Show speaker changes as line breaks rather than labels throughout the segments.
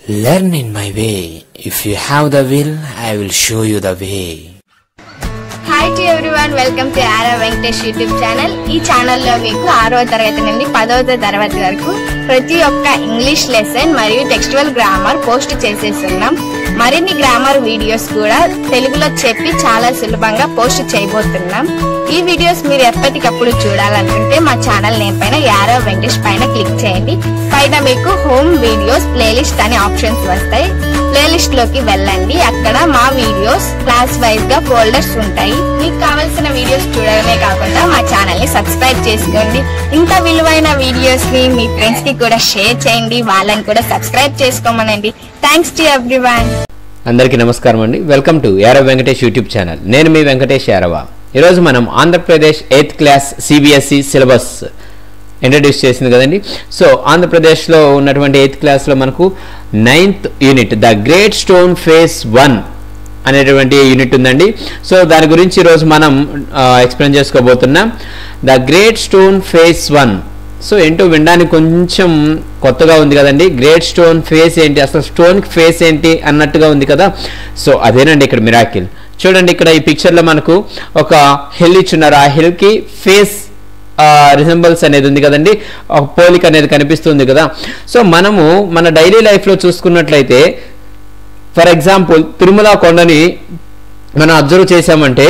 Learn in my way. If you have the will, I will show you the way.
Hi to everyone, welcome to Banquet YouTube channel. ఈ channel లో మీకు 6వ తరగతి నుండి 10వ తరగతి వరకు ప్రతి ఒక్క ఇంగ్లీష్ లెసన్ మరియు టెక్స్చువల్ గ్రామర్ పోస్ట్ చేసేస్తున్నాం. మరిన్ని గ్రామర్ వీడియోస్ కూడా తెలుగులో చెప్పి చాలా సులభంగా పోస్ట్ చేయబోతున్నాం. ఈ వీడియోస్ మీరు ఎప్పటికప్పుడు చూడాలనుకుంటే మా ఛానల్ నేమ్ పైన యారో వెంకటేష్ పైన క్లిక్ చేయండి. పైన మీకు హోమ్ వీడియోస్ ప్లేలిస్ట్ అనే ఆప్షన్స్ వస్తాయి. ప్లేలిస్ట్ లోకి వెళ్ళండి. అక్కడ మా వీడియోస్ క్లాస్ వైజ్ గా ఫోల్డర్స్ ఉంటాయి. మీకు కావాల్సిన వీడియోస్ చూడడమే కాకుండా మా ఛానల్ ని సబ్స్క్రైబ్ చేసుకోండి. ఇంత విలువైన వీడియోస్ ని మీ ఫ్రెండ్స్ కి కూడా షేర్ చేయండి. వాళ్ళని కూడా సబ్స్క్రైబ్ చేసుకోమనండి. Thanks to everyone.
అందరికీ నమస్కారం అండి. Welcome to arrow Venkatesh YouTube channel. నేను మీ వెంకటేష్ యారవ. ఈరోజు మనం Andhra Pradesh 8th class CBSE syllabus introduce చేసింది కదండి. సో ఆంధ్రప్రదేశ్లో ఉన్నటువంటి 8th క్లాస్లో మనకు 9th unit the great stone phase 1 అనేటువంటి యూనిట్ ఉందండి. సో దాని గురించి ఈరోజు మనం ఎక్స్ప్లెయిన్ చేసుకోబోతున్నాం. The great stone phase 1. So ఏంటో వినడానికి కొంచెం కొత్తగా ఉంది కదండి. గ్రేట్ స్టోన్ ఫేస్ ఏంటి, అసలు స్టోన్ ఫేస్ ఏంటి అన్నట్టుగా ఉంది కదా. సో అదేనండి ఇక్కడ మిరాకిల్. చూడండి, ఇక్కడ ఈ పిక్చర్లో మనకు ఒక హిల్ ఇచ్చున్నారు. ఆ హిల్కి ఫేస్ రిజంబల్స్ అనేది ఉంది కదండి, ఒక పోలిక అనేది కనిపిస్తుంది కదా. సో మనము మన డైలీ లైఫ్లో చూసుకున్నట్లయితే, ఫర్ ఎగ్జాంపుల్ తిరుమల కొండని మనం అబ్జర్వ్ చేసామంటే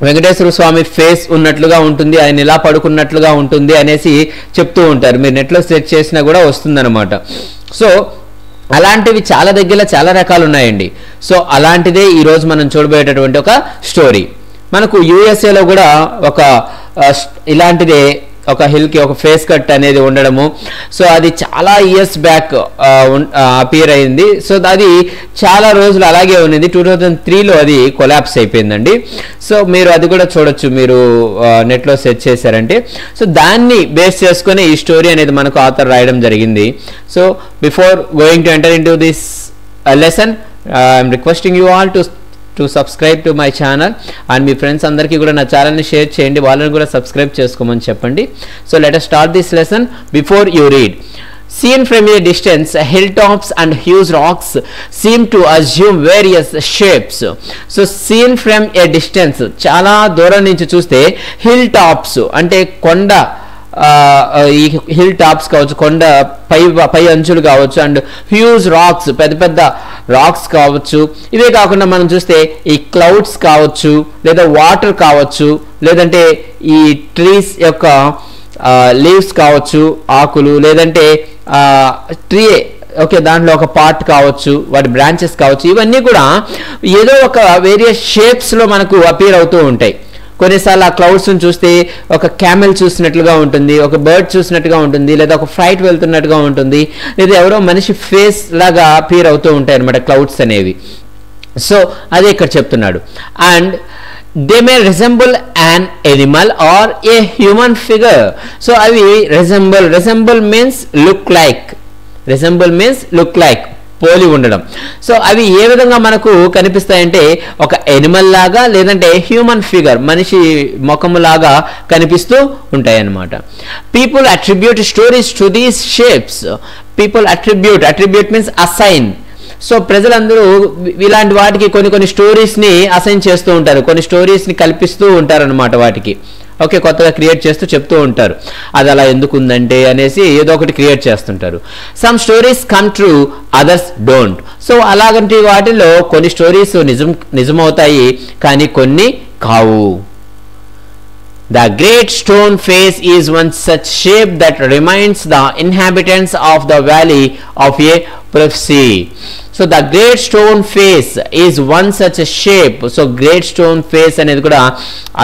వెంకటేశ్వర స్వామి ఫేస్ ఉన్నట్లుగా ఉంటుంది, ఆయన ఇలా పడుకున్నట్లుగా ఉంటుంది అనేసి చెప్తూ ఉంటారు. మీరు నెట్లో సెర్చ్ చేసినా కూడా వస్తుందన్నమాట. సో అలాంటివి చాలా దగ్గర చాలా రకాలు ఉన్నాయండి. సో అలాంటిదే ఈరోజు మనం చూడబోయేటటువంటి ఒక స్టోరీ. మనకు యూఎస్ఏలో కూడా ఒక ఇలాంటిదే ఒక హిల్కి ఒక ఫేస్ కట్ అనేది ఉండడము. సో అది చాలా ఇయర్స్ బ్యాక్ అపియర్ అయింది. సో అది చాలా రోజులు అలాగే ఉన్నది. 2003లో అది కొలాప్స్ అయిపోయిందండి. సో మీరు అది కూడా చూడొచ్చు, మీరు నెట్లో సెర్చ్ చేశారంటే. సో దాన్ని బేస్ చేసుకుని ఈ స్టోరీ అనేది మనకు ఆథర్ రాయడం జరిగింది. So before going to enter in to this lesson, I'm requesting you all to subscribe to my channel. And me friends అందరికీ కూడా నా ఛానల్ని షేర్ చేయండి, వాళ్ళని కూడా సబ్స్క్రైబ్ చేసుకోమని చెప్పండి. So let us start this lesson. Before you read, seen from a distance, hilltops and huge rocks seem to assume various shapes. So seen from a distance, చాలా దూరం నుంచి చూస్తే హిల్ టాప్స్ అంటే కొండ, ఈ హిల్ టాప్స్ కావచ్చు, కొండ పై అంచులు కావచ్చు, అండ్ హ్యూజ్ రాక్స్ పెద్ద పెద్ద రాక్స్ కావచ్చు. ఇవే కాకుండా మనం చూస్తే ఈ క్లౌడ్స్ కావచ్చు, లేదా వాటర్ కావచ్చు, లేదంటే ఈ ట్రీస్ యొక్క లీవ్స్ కావచ్చు, ఆకులు, లేదంటే ట్రీ ఓకే దాంట్లో ఒక పార్ట్ కావచ్చు, వాటి బ్రాంచెస్ కావచ్చు. ఇవన్నీ కూడా ఏదో ఒక వేరియస్ షేప్స్లో మనకు అపియర్ అవుతూ ఉంటాయి. కొన్నిసార్లు ఆ క్లౌడ్స్ని చూస్తే ఒక క్యామెల్ చూసినట్లుగా ఉంటుంది, ఒక బర్డ్ చూసినట్టుగా ఉంటుంది, లేదా ఒక ఫ్లైట్ వెళ్తున్నట్టుగా ఉంటుంది, లేదా ఎవరో మనిషి ఫేస్ లాగా అపియర్ అవుతూ ఉంటాయి అన్నమాట క్లౌడ్స్ అనేవి. సో అదే ఇక్కడ చెప్తున్నాడు. And they may resemble an animal or a human figure. So అవి resemble means look like, పోలి ఉండడం. సో అవి ఏ విధంగా మనకు కనిపిస్తాయంటే ఒక ఎనిమల్ లాగా, లేదంటే హ్యూమన్ ఫిగర్ మనిషి ముఖము లాగా కనిపిస్తూ ఉంటాయి అన్నమాట. People attribute stories to these shapes. People attribute means assign. So ప్రజలందరూ ఇలాంటి వాటికి కొన్ని స్టోరీస్ని అసైన్ చేస్తూ ఉంటారు, కొన్ని స్టోరీస్ని కల్పిస్తూ ఉంటారు అనమాట. వాటికి ఓకే కొత్తగా క్రియేట్ చేస్తూ చెప్తూ ఉంటారు, అది అలా ఎందుకు ఉందంటే అనేసి ఏదో ఒకటి క్రియేట్ చేస్తుంటారు. Some stories come true, others don't. So అలాగంటి వాటిలో కొన్ని స్టోరీస్ నిజమవుతాయి, కానీ కొన్ని కావు. The great stone face is one such shape that reminds the inhabitants of the valley of a prophecy. So the great stone face is one such a shape. So great stone face అనేది కూడా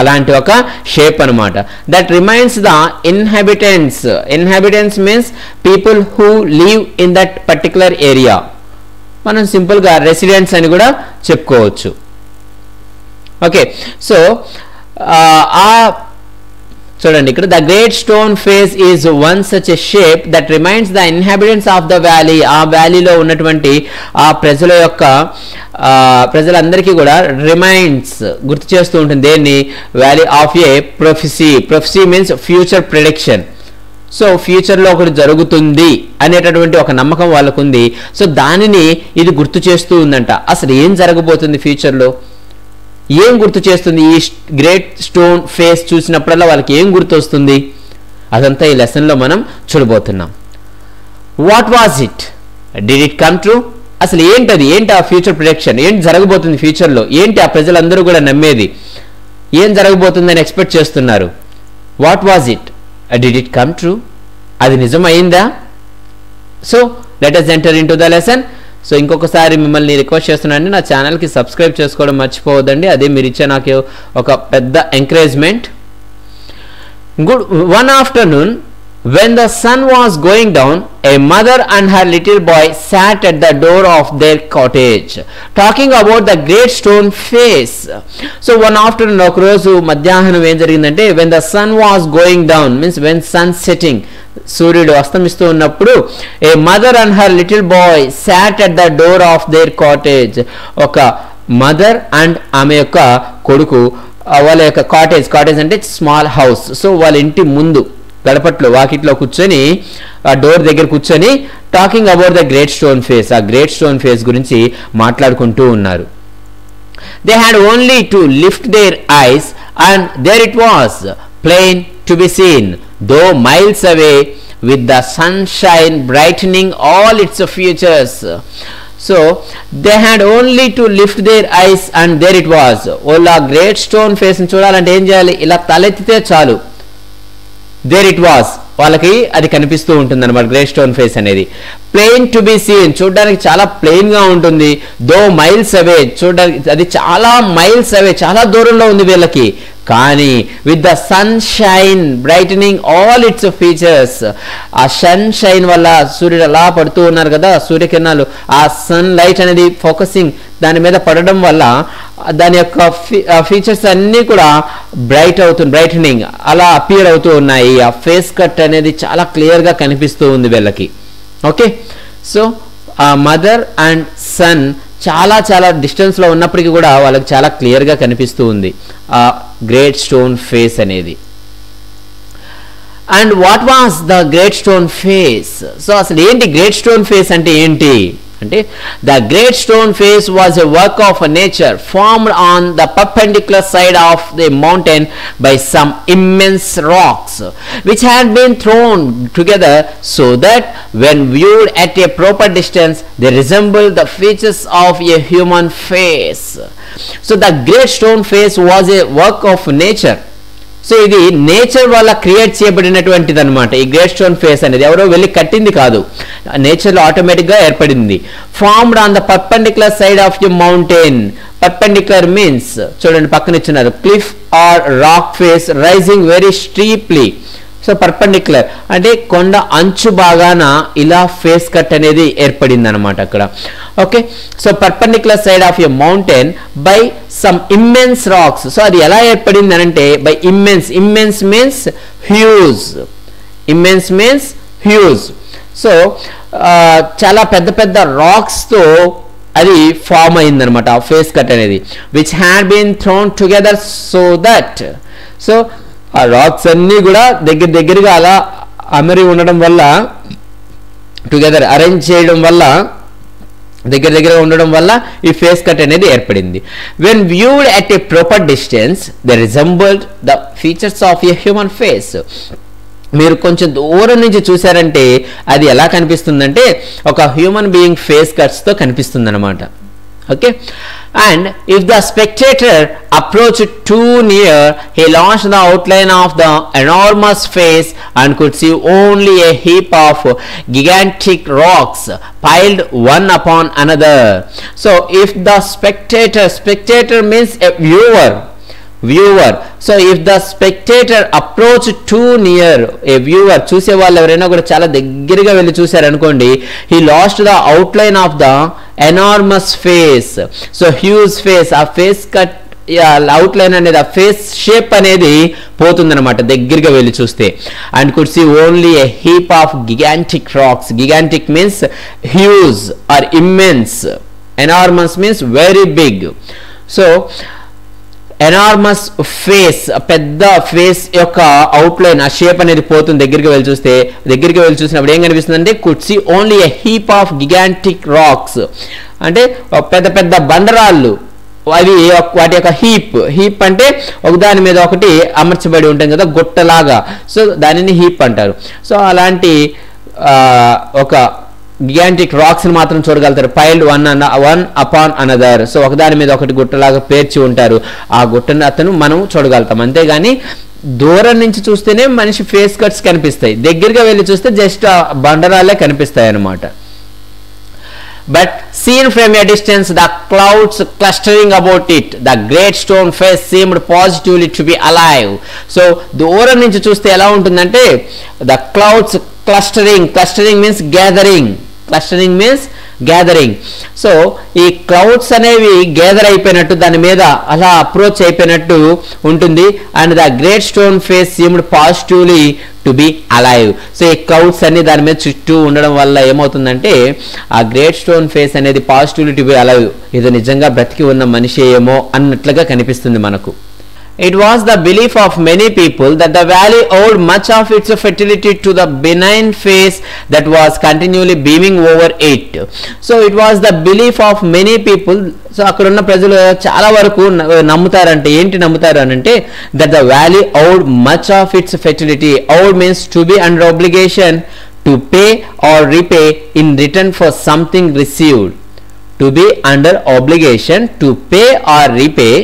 అలాంటి ఒక shape అన్నమాట. That reminds the inhabitants. Inhabitants means people who live in that particular area. మనం సింపుల్గా residents అని కూడా చెప్పుకోవచ్చు. ఓకే సో చూడండి ఇక్కడ the great stone face is one such a shape that reminds the inhabitants of the valley. ఆ వ్యాలీలో ఉన్నటువంటి ఆ ప్రజలందరికీ కూడా రిమైండ్స్ గుర్తు చేస్తూ ఉంటుంది. దేన్ని? Valley of A ప్రొఫెసీ. ప్రొఫెసీ means future prediction. So ఫ్యూచర్లో ఒకటి జరుగుతుంది అనేటటువంటి ఒక నమ్మకం వాళ్ళకు ఉంది. సో దానిని ఇది గుర్తు చేస్తూ ఉందంట. అసలు ఏం జరగబోతుంది ఫ్యూచర్లో, ఏం గుర్తు చేస్తుంది? ఈ గ్రేట్ స్టోన్ ఫేస్ చూసినప్పుడల్లా వాళ్ళకి ఏం గుర్తు వస్తుంది? అదంతా ఈ లెసన్లో మనం చూడబోతున్నాం. What was it, did it come true? అసలు ఏంటది, ఏంటి ఆ ఫ్యూచర్ ప్రొడిక్షన్, ఏంటి జరగబోతుంది ఫ్యూచర్లో, ఏంటి ఆ ప్రజలందరూ కూడా నమ్మేది, ఏం జరగబోతుందని ఎక్స్పెక్ట్ చేస్తున్నారు? What was it, did it come true? అది నిజమైందా? So let us enter into the lesson. So ఇంకొకసారి మిమ్మల్ని రిక్వెస్ట్ చేస్తున్నానండి, నా ఛానల్కి సబ్స్క్రైబ్ చేసుకోవడం మర్చిపోవద్దండి. అదే మీరు ఇచ్చే నాకు ఒక పెద్ద encouragement. Good one afternoon when the sun was going down, a mother and her little boy sat at the door of their cottage talking about the great stone face. So one afternoon, ఒక రోజు మధ్యాహ్నం ఏం జరిగిందంటే, when the sun was going down means when sun setting, సూర్యుడు అస్తమిస్తూ ఉన్నప్పుడు, a mother and her little boy sat at the door of their cottage. ఒక mother and ఆమె యొక్క కొడుకు వాళ్ళ యొక్క కాటేజ్ అంటే స్మాల్ హౌస్. సో వాళ్ళ ఇంటి ముందు గడపట్లో వాకిట్లో కూర్చొని, ఆ డోర్ దగ్గర కూర్చొని talking about the great stone face, ఆ గ్రేట్ స్టోన్ ఫేస్ గురించి మాట్లాడుకుంటూ ఉన్నారు. They had only to lift their eyes and there it was plain to be seen though miles away with the sunshine brightening all its features. So they had only to lift their eyes and there it was. వాళ్ళ great stone ఫేస్ని చూడాలంటే ఏం చేయాలి? ఇలా తలెత్తితే చాలు, there it was, వాళ్ళకి అది కనిపిస్తూ ఉంటుంది అనమాట. గ్రేట్ స్టోన్ ఫేస్ అనేది ప్లెయిన్ టు బి సీన్, చూడడానికి చాలా ప్లెయిన్ గా ఉంటుంది. దో మైల్స్ అవే, చూడడానికి అది చాలా మైల్స్ అవే, చాలా దూరంలో ఉంది వీళ్ళకి. కానీ with the sunshine brightening all its features, ఆ సన్ షైన్ వల్ల సూర్యుడు అలా పడుతూ ఉన్నారు కదా, సూర్యకిరణాలు, ఆ సన్ లైట్ అనేది ఫోకసింగ్ దాని మీద పడడం వల్ల దాని యొక్క ఫీచర్స్ అన్నీ కూడా బ్రైటనింగ్ అలా అపియర్ అవుతూ ఉన్నాయి. ఆ ఫేస్ కట్ అనేది చాలా క్లియర్గా కనిపిస్తూ ఉంది వీళ్ళకి. ఓకే, సో ఆ మదర్ అండ్ సన్ చాలా చాలా డిస్టెన్స్లో ఉన్నప్పటికీ కూడా వాళ్ళకి చాలా క్లియర్గా కనిపిస్తూ ఉంది ఆ గ్రేట్ స్టోన్ ఫేస్ అనేది. And what was the great stone face? So అసలు ఏంటి గ్రేట్ స్టోన్ ఫేస్ అంటే ఏంటి అంటే, the great stone face was a work of nature formed on the perpendicular side of the mountain by some immense rocks which had been thrown together so that when viewed at a proper distance they resemble the features of a human face. So the great stone face was a work of nature. So ఇది nature వల్ల create చేయబడినటువంటిది అనమాట. ఈ great stone face అనేది ఎవరో వెళ్ళి కట్టింది కాదు, నేచర్లో ఆటోమేటిక్గా ఏర్పడింది. Formed on the perpendicular side of the mountain. Perpendicular means చూడండి పక్కన ఇచ్చినారు, cliff or rock face rising very steeply. So perpendicular అంటే కొండ అంచు బాగాన ఇలా ఫేస్ కట్ అనేది ఏర్పడింది అనమాట అక్కడ. Okay, so perpendicular side of a mountain by some immense rocks. So అది ఎలా ఏర్పడింది అంటే by immense means huge. Immense means huge. So చాలా పెద్ద పెద్ద రాక్స్తో అది ఫామ్ అయిందనమాట ఆ ఫేస్ కట్ అనేది. Which had been thrown together so that, so ఆ రాక్స్ అన్నీ కూడా దగ్గరగా అలా అమరి ఉండడం వల్ల, టుగెదర్ అరేంజ్ చేయడం వల్ల, దగ్గరగా ఉండడం వల్ల ఈ ఫేస్ కట్ అనేది ఏర్పడింది. When viewed at a proper distance they resembled the features of a human face. మీరు కొంచెం దూరం నుంచి చూసారంటే అది ఎలా కనిపిస్తుందంటే ఒక హ్యూమన్ బీయింగ్ ఫేస్ కట్స్తో కనిపిస్తుంది అనమాట. Okay, and if the spectator approached too near he lost the outline of the enormous face and could see only a heap of gigantic rocks piled one upon another. So if the spectator means a viewer. So if the spectator approach too near, a viewer చూసే వాళ్ళు ఎవరైనా కూడా చాలా దగ్గరగా వెళ్ళి చూశారు అనుకోండి, he lost the outline of the enormous face. So huge face, ఆ ఫేస్ కట్ అవుట్లైన్ అనేది, ఆ ఫేస్ షేప్ అనేది పోతుందన్నమాట దగ్గరగా వెళ్ళి చూస్తే. And could see only a heap of gigantic rocks. Gigantic means huge or immense, enormous means very big. So enormous face, పెద్ద face యొక్క అవుట్లైన్, ఆ షేప్ అనేది పోతుంది. దగ్గరికి వెళ్ళి చూసినప్పుడు ఏం కనిపిస్తుంది అంటే could see only a heap of gigantic rocks, అంటే పెద్ద పెద్ద బండరాళ్ళు, అవి వాటి యొక్క హీప్ అంటే ఒకదాని మీద ఒకటి అమర్చబడి ఉంటుంది కదా గుట్టలాగా, సో దానిని హీప్ అంటారు. సో అలాంటి ఒక గిగాంటిక్ రాక్స్ ని మాత్రం చూడగలుగుతారు. Piled one upon another, so ఒకదాని మీద ఒకటి గుట్టలాగా పేర్చి ఉంటారు. ఆ గుట్టను అతను మనం చూడగలుగుతాం, అంతేగాని దూరం నుంచి చూస్తేనే మనిషి ఫేస్ కట్స్ కనిపిస్తాయి, దగ్గరగా వెళ్ళి చూస్తే జస్ట్ బండరాలే కనిపిస్తాయి అన్నమాట. But seen from a distance, the clouds clustering about it, the great stone face seemed positively to be alive. So దూరం నుంచి చూస్తే ఎలా ఉంటుందంటే the clouds clustering means gathering. So ఈ క్లౌడ్స్ అనేవి గ్యాదర్ అయిపోయినట్టు దాని మీద అలా అప్రోచ్ అయిపోయినట్టు ఉంటుంది. And the great stone face seemed positively to be alive. So ఈ క్లౌడ్స్ అన్ని దాని మీద చుట్టూ ఉండడం వల్ల ఏమవుతుందంటే ఆ గ్రేట్ స్టోన్ ఫేస్ అనేది పాజిటివ్లీ టు బి అలైవ్, ఇది నిజంగా బ్రతికి ఉన్న మనిషి ఏమో అన్నట్లుగా కనిపిస్తుంది మనకు. It was the belief of many people that the valley owed much of its fertility to the benign face that was continually beaming over it. So it was the belief of many people. So అక్కడ ఉన్న ప్రజలు చాలా వరకు నమ్ముతారంటే ఏంటి నమ్ముతారు అని అంటే that the valley owed much of its fertility. Owed means to be under obligation to pay or repay in return for something received. To be under obligation to pay or repay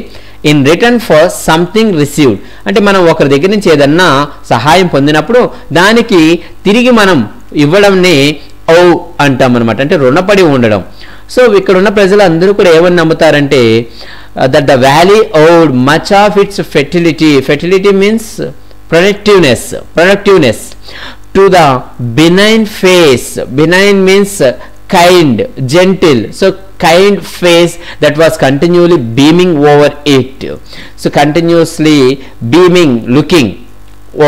in return for something received, అంటే మనం ఒకరి దగ్గర నుంచి ఏదన్నా సహాయం పొందినప్పుడు దానికి తిరిగి మనం ఇవ్వడంని ఔ అంటాం అనమాట, అంటే రుణపడి ఉండడం. సో ఇక్కడ ఉన్న ప్రజలు అందరూ కూడా ఏమని నమ్ముతారంటే that the valley owed much of its fertility means productiveness to the benign face. Benign means kind, gentle, so kind face that was continually beaming over it. So continuously beaming, looking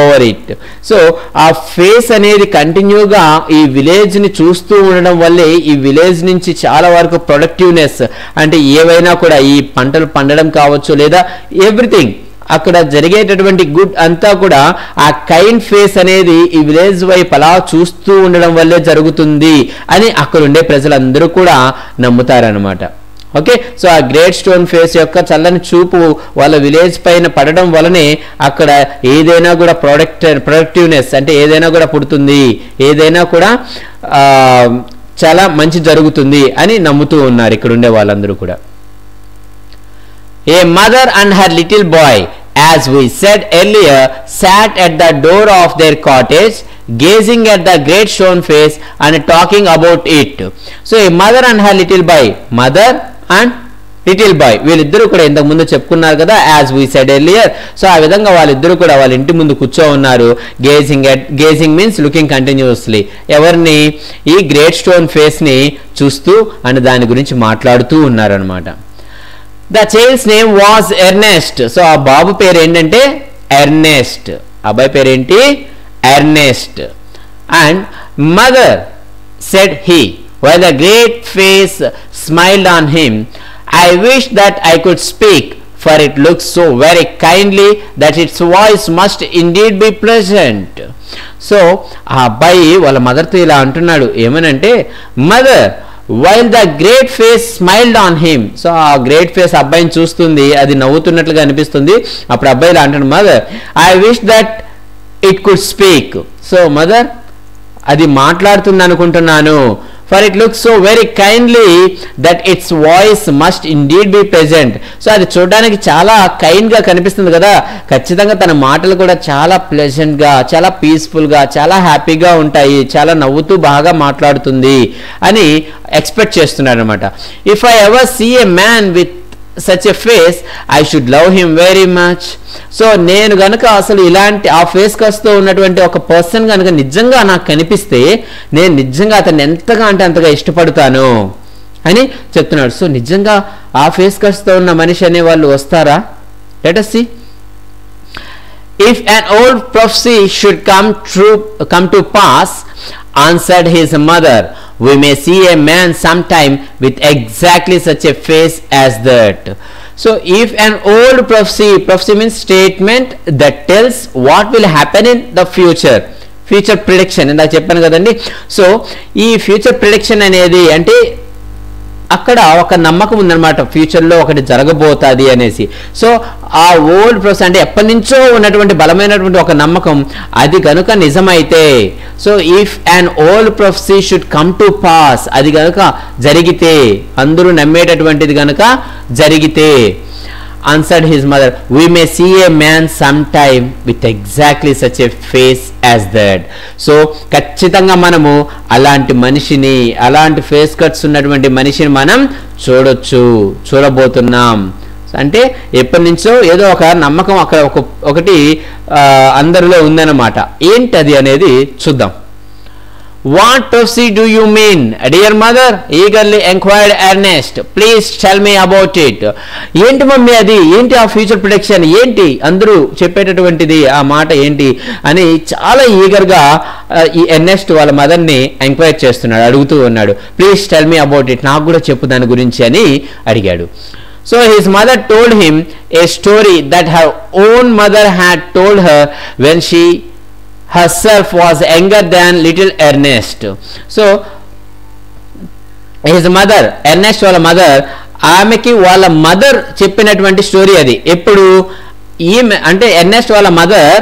over it. So ఆ face అనేది కంటిన్యూగా ఈ village ని చూస్తూ ఉండడం వల్లే ఈ village నుంచి చాలా వరకు ప్రొడక్టివ్నెస్, అంటే ఏవైనా కూడా ఈ పంటలు పండడం కావచ్చు లేదా ఎవ్రీథింగ్ అక్కడ జరిగేటటువంటి గుడ్ అంతా కూడా ఆ కైండ్ ఫేస్ అనేది ఈ విలేజ్ వైపు అలా చూస్తూ ఉండడం వల్లే జరుగుతుంది అని అక్కడ ఉండే ప్రజలందరూ కూడా నమ్ముతారనమాట. ఓకే, సో ఆ గ్రేట్ స్టోన్ ఫేస్ యొక్క చల్లని చూపు వాళ్ళ విలేజ్ పైన పడడం వలనే అక్కడ ఏదైనా కూడా ప్రొడక్టివ్నెస్ అంటే ఏదైనా కూడా పుడుతుంది, ఏదైనా కూడా చాలా మంచి జరుగుతుంది అని నమ్ముతూ ఉన్నారు ఇక్కడ ఉండే వాళ్ళందరూ కూడా. A mother and her little boy, as we said earlier, sat at the door of their cottage, gazing at the great stone face and talking about it. So a mother and her little boy, mother and little boy, వీళ్ళిద్దరూ కూడా ఇంతకు ముందు చెప్పుకున్నారు కదా, as we said earlier. So ఆ విధంగా వాళ్ళిద్దరూ కూడా వాళ్ళ ఇంటి ముందు కూర్చో ఉన్నారు. గేజింగ్ మీన్స్ లుకింగ్ కంటిన్యూస్లీ, ఎవరిని ఈ గ్రేట్ స్టోన్ ఫేస్ ని చూస్తూ అండ్ దాని గురించి మాట్లాడుతూ ఉన్నారనమాట. The child's name was Ernest. So ఆ బాబు పేరు ఏంటంటే ఎర్నెస్ట్, అబ్బాయి పేరు ఏంటి Ernest. And mother said he, while the great face smiled on him, I wish that I could speak, for it looks so very kindly that its voice must indeed be pleasant. So ఆ అబ్బాయి వాళ్ళ మదర్తో ఇలా అంటున్నాడు, ఏమనంటే mother while the great face smiled on him. So ఆ great face అబ్బాయిని చూస్తుంది, అది నవ్వుతున్నట్లుగా అనిపిస్తుంది. అప్పుడు అబ్బాయి ఇలా అంటాడు, mother I wish that it could speak. So mother అది మాట్లాడుతుంది అనుకుంటున్నాను. For it looks so very kindly that it's voice must indeed B present. So అది చూడడానికి చాలా కైండ్గా కనిపిస్తుంది కదా, ఖచ్చితంగా తన మాటలు కూడా చాలా ప్లెజెంట్గా, చాలా పీస్ఫుల్గా, చాలా హ్యాపీగా ఉంటాయి, చాలా నవ్వుతూ బాగా మాట్లాడుతుంది అని ఎక్స్పెక్ట్ చేస్తున్నాడు అనమాట. If I ever see a man with such a face, I should love him very much. So నేను గనక అసలు ఇలాంటి ఆ ఫేస్ కస్తో ఉన్నటువంటి ఒక పర్సన్ కనుక నిజంగా నాకు కనిపిస్తే నేను నిజంగా అతన్ని ఎంతగా అంటే అంతగా ఇష్టపడతాను అని చెప్తున్నాడు. సో నిజంగా ఆ ఫేస్ కస్తో ఉన్న మనిషి అనే వాళ్ళు వస్తారా? Let us see. If an old prophecy should come to pass, answered his mother. We may see a man sometime with exactly such a face as that. So if an old prophecy means statement that tells what will happen in the future prediction ఇందాక చెప్పాను కదండి. So ఈ future prediction అనేది అంటే అక్కడ ఒక నమ్మకం ఉందన్నమాట, ఫ్యూచర్లో ఒకటి జరగబోతుంది అనేసి. సో ఆ ఓల్డ్ ప్రొఫెసీ అంటే ఎప్పటి నుంచో ఉన్నటువంటి బలమైనటువంటి ఒక నమ్మకం అది కనుక నిజమైతే, so if an old ప్రొఫెసీ should come to pass, అది కనుక జరిగితే, అందరూ నమ్మేటటువంటిది కనుక జరిగితే, answered his mother, we may see a man sometime with exactly such a face as that. So ఖచ్చితంగా మనము అలాంటి మనిషిని, అలాంటి ఫేస్ కట్స్ ఉన్నటువంటి మనిషిని మనం చూడబోతున్నాం. అంటే ఎప్పటి నుంచో ఏదో ఒక నమ్మకం అక్కడ ఒకటి అందరిలో ఉందన్నమాట. ఏంటది అనేది చూద్దాం. What prophecy do you mean, dear mother? Eagerly inquired Ernest. Please tell me about it. ఏంటి మమ్మీ అది, ఏంటి ఆ ఫ్యూచర్ ప్రొడిక్షన్, ఏంటి అందరూ చెప్పేటటువంటిది ఆ మాట ఏంటి అని చాలా ఈగర్గా ఈ ఎర్నెస్ట్ వాళ్ళ మదర్ని ఎంక్వైర్ చేస్తున్నాడు, అడుగుతూ ఉన్నాడు. Please tell me about it, నాకు కూడా చెప్పు దాని గురించి అని అడిగాడు. So his mother told him a story that her own mother had told her when she herself was younger than little Ernest. So his mother, Ernest వాళ్ళ mother, ఆమెకి వాళ్ళ మదర్ చెప్పినటువంటి స్టోరీ అది. ఎప్పుడు ఈమె అంటే ఎర్నెస్ట్ వాళ్ళ మదర్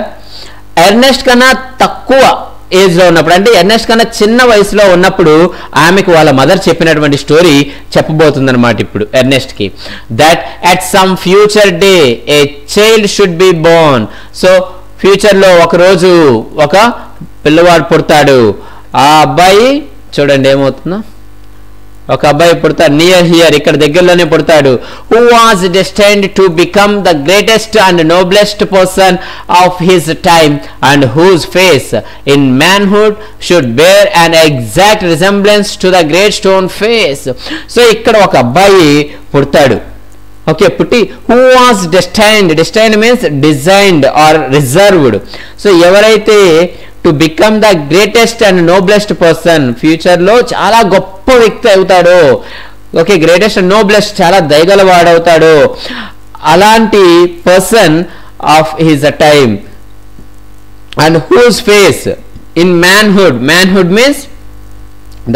ఎర్నెస్ట్ కన్నా తక్కువ ఏజ్లో ఉన్నప్పుడు, అంటే ఎర్నెస్ట్ కన్నా చిన్న వయసులో ఉన్నప్పుడు ఆమెకు వాళ్ళ మదర్ చెప్పినటువంటి స్టోరీ చెప్పబోతుంది అనమాట ఇప్పుడు ఎర్నెస్ట్కి. That at some future day a child should be born. So ఫ్యూచర్లో ఒకరోజు ఒక పిల్లవాడు పుడతాడు. ఆ అబ్బాయి చూడండి ఏమవుతుందో, ఒక అబ్బాయి పుడతాడు, నియర్ హియర్, ఇక్కడ దగ్గరలోనే పుడతాడు. Who was destined to become the greatest and noblest person of his time and whose face in manhood should bear an exact resemblance to the great stone face. So ఇక్కడ ఒక అబ్బాయి పుడతాడు. Okay, పుట్టి who was destined means designed or reserved. So ఎవరైతే to become the greatest and noblest person, ఫ్యూచర్లో చాలా గొప్ప వ్యక్తి అవుతాడో, ఓకే, గ్రేటెస్ట్ అండ్ నోబ్లెస్ట్, చాలా దయగలవాడవుతాడో, అలాంటి person of his time and whose face in manhood means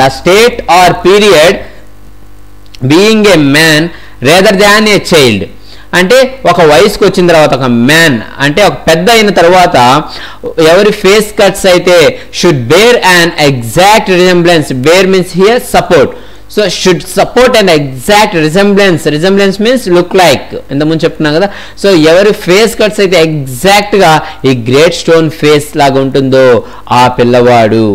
the state or period being a man rather than a child. అంటే ఒక వయసుకు వచ్చిన తర్వాత, ఒక మ్యాన్ అంటే ఒక పెద్ద అయిన తర్వాత ఎవరి ఫేస్ కట్స్ అయితే should bear an exact resemblance, bear means here support. So should support and exact resemblance means look like, ఇంతకుముందు చెప్తున్నాం కదా. సో ఎవరి ఫేస్ కట్స్ అయితే ఎగ్జాక్ట్గా ఈ గ్రేట్ స్టోన్ ఫేస్ లాగా ఉంటుందో ఆ పిల్లవాడు.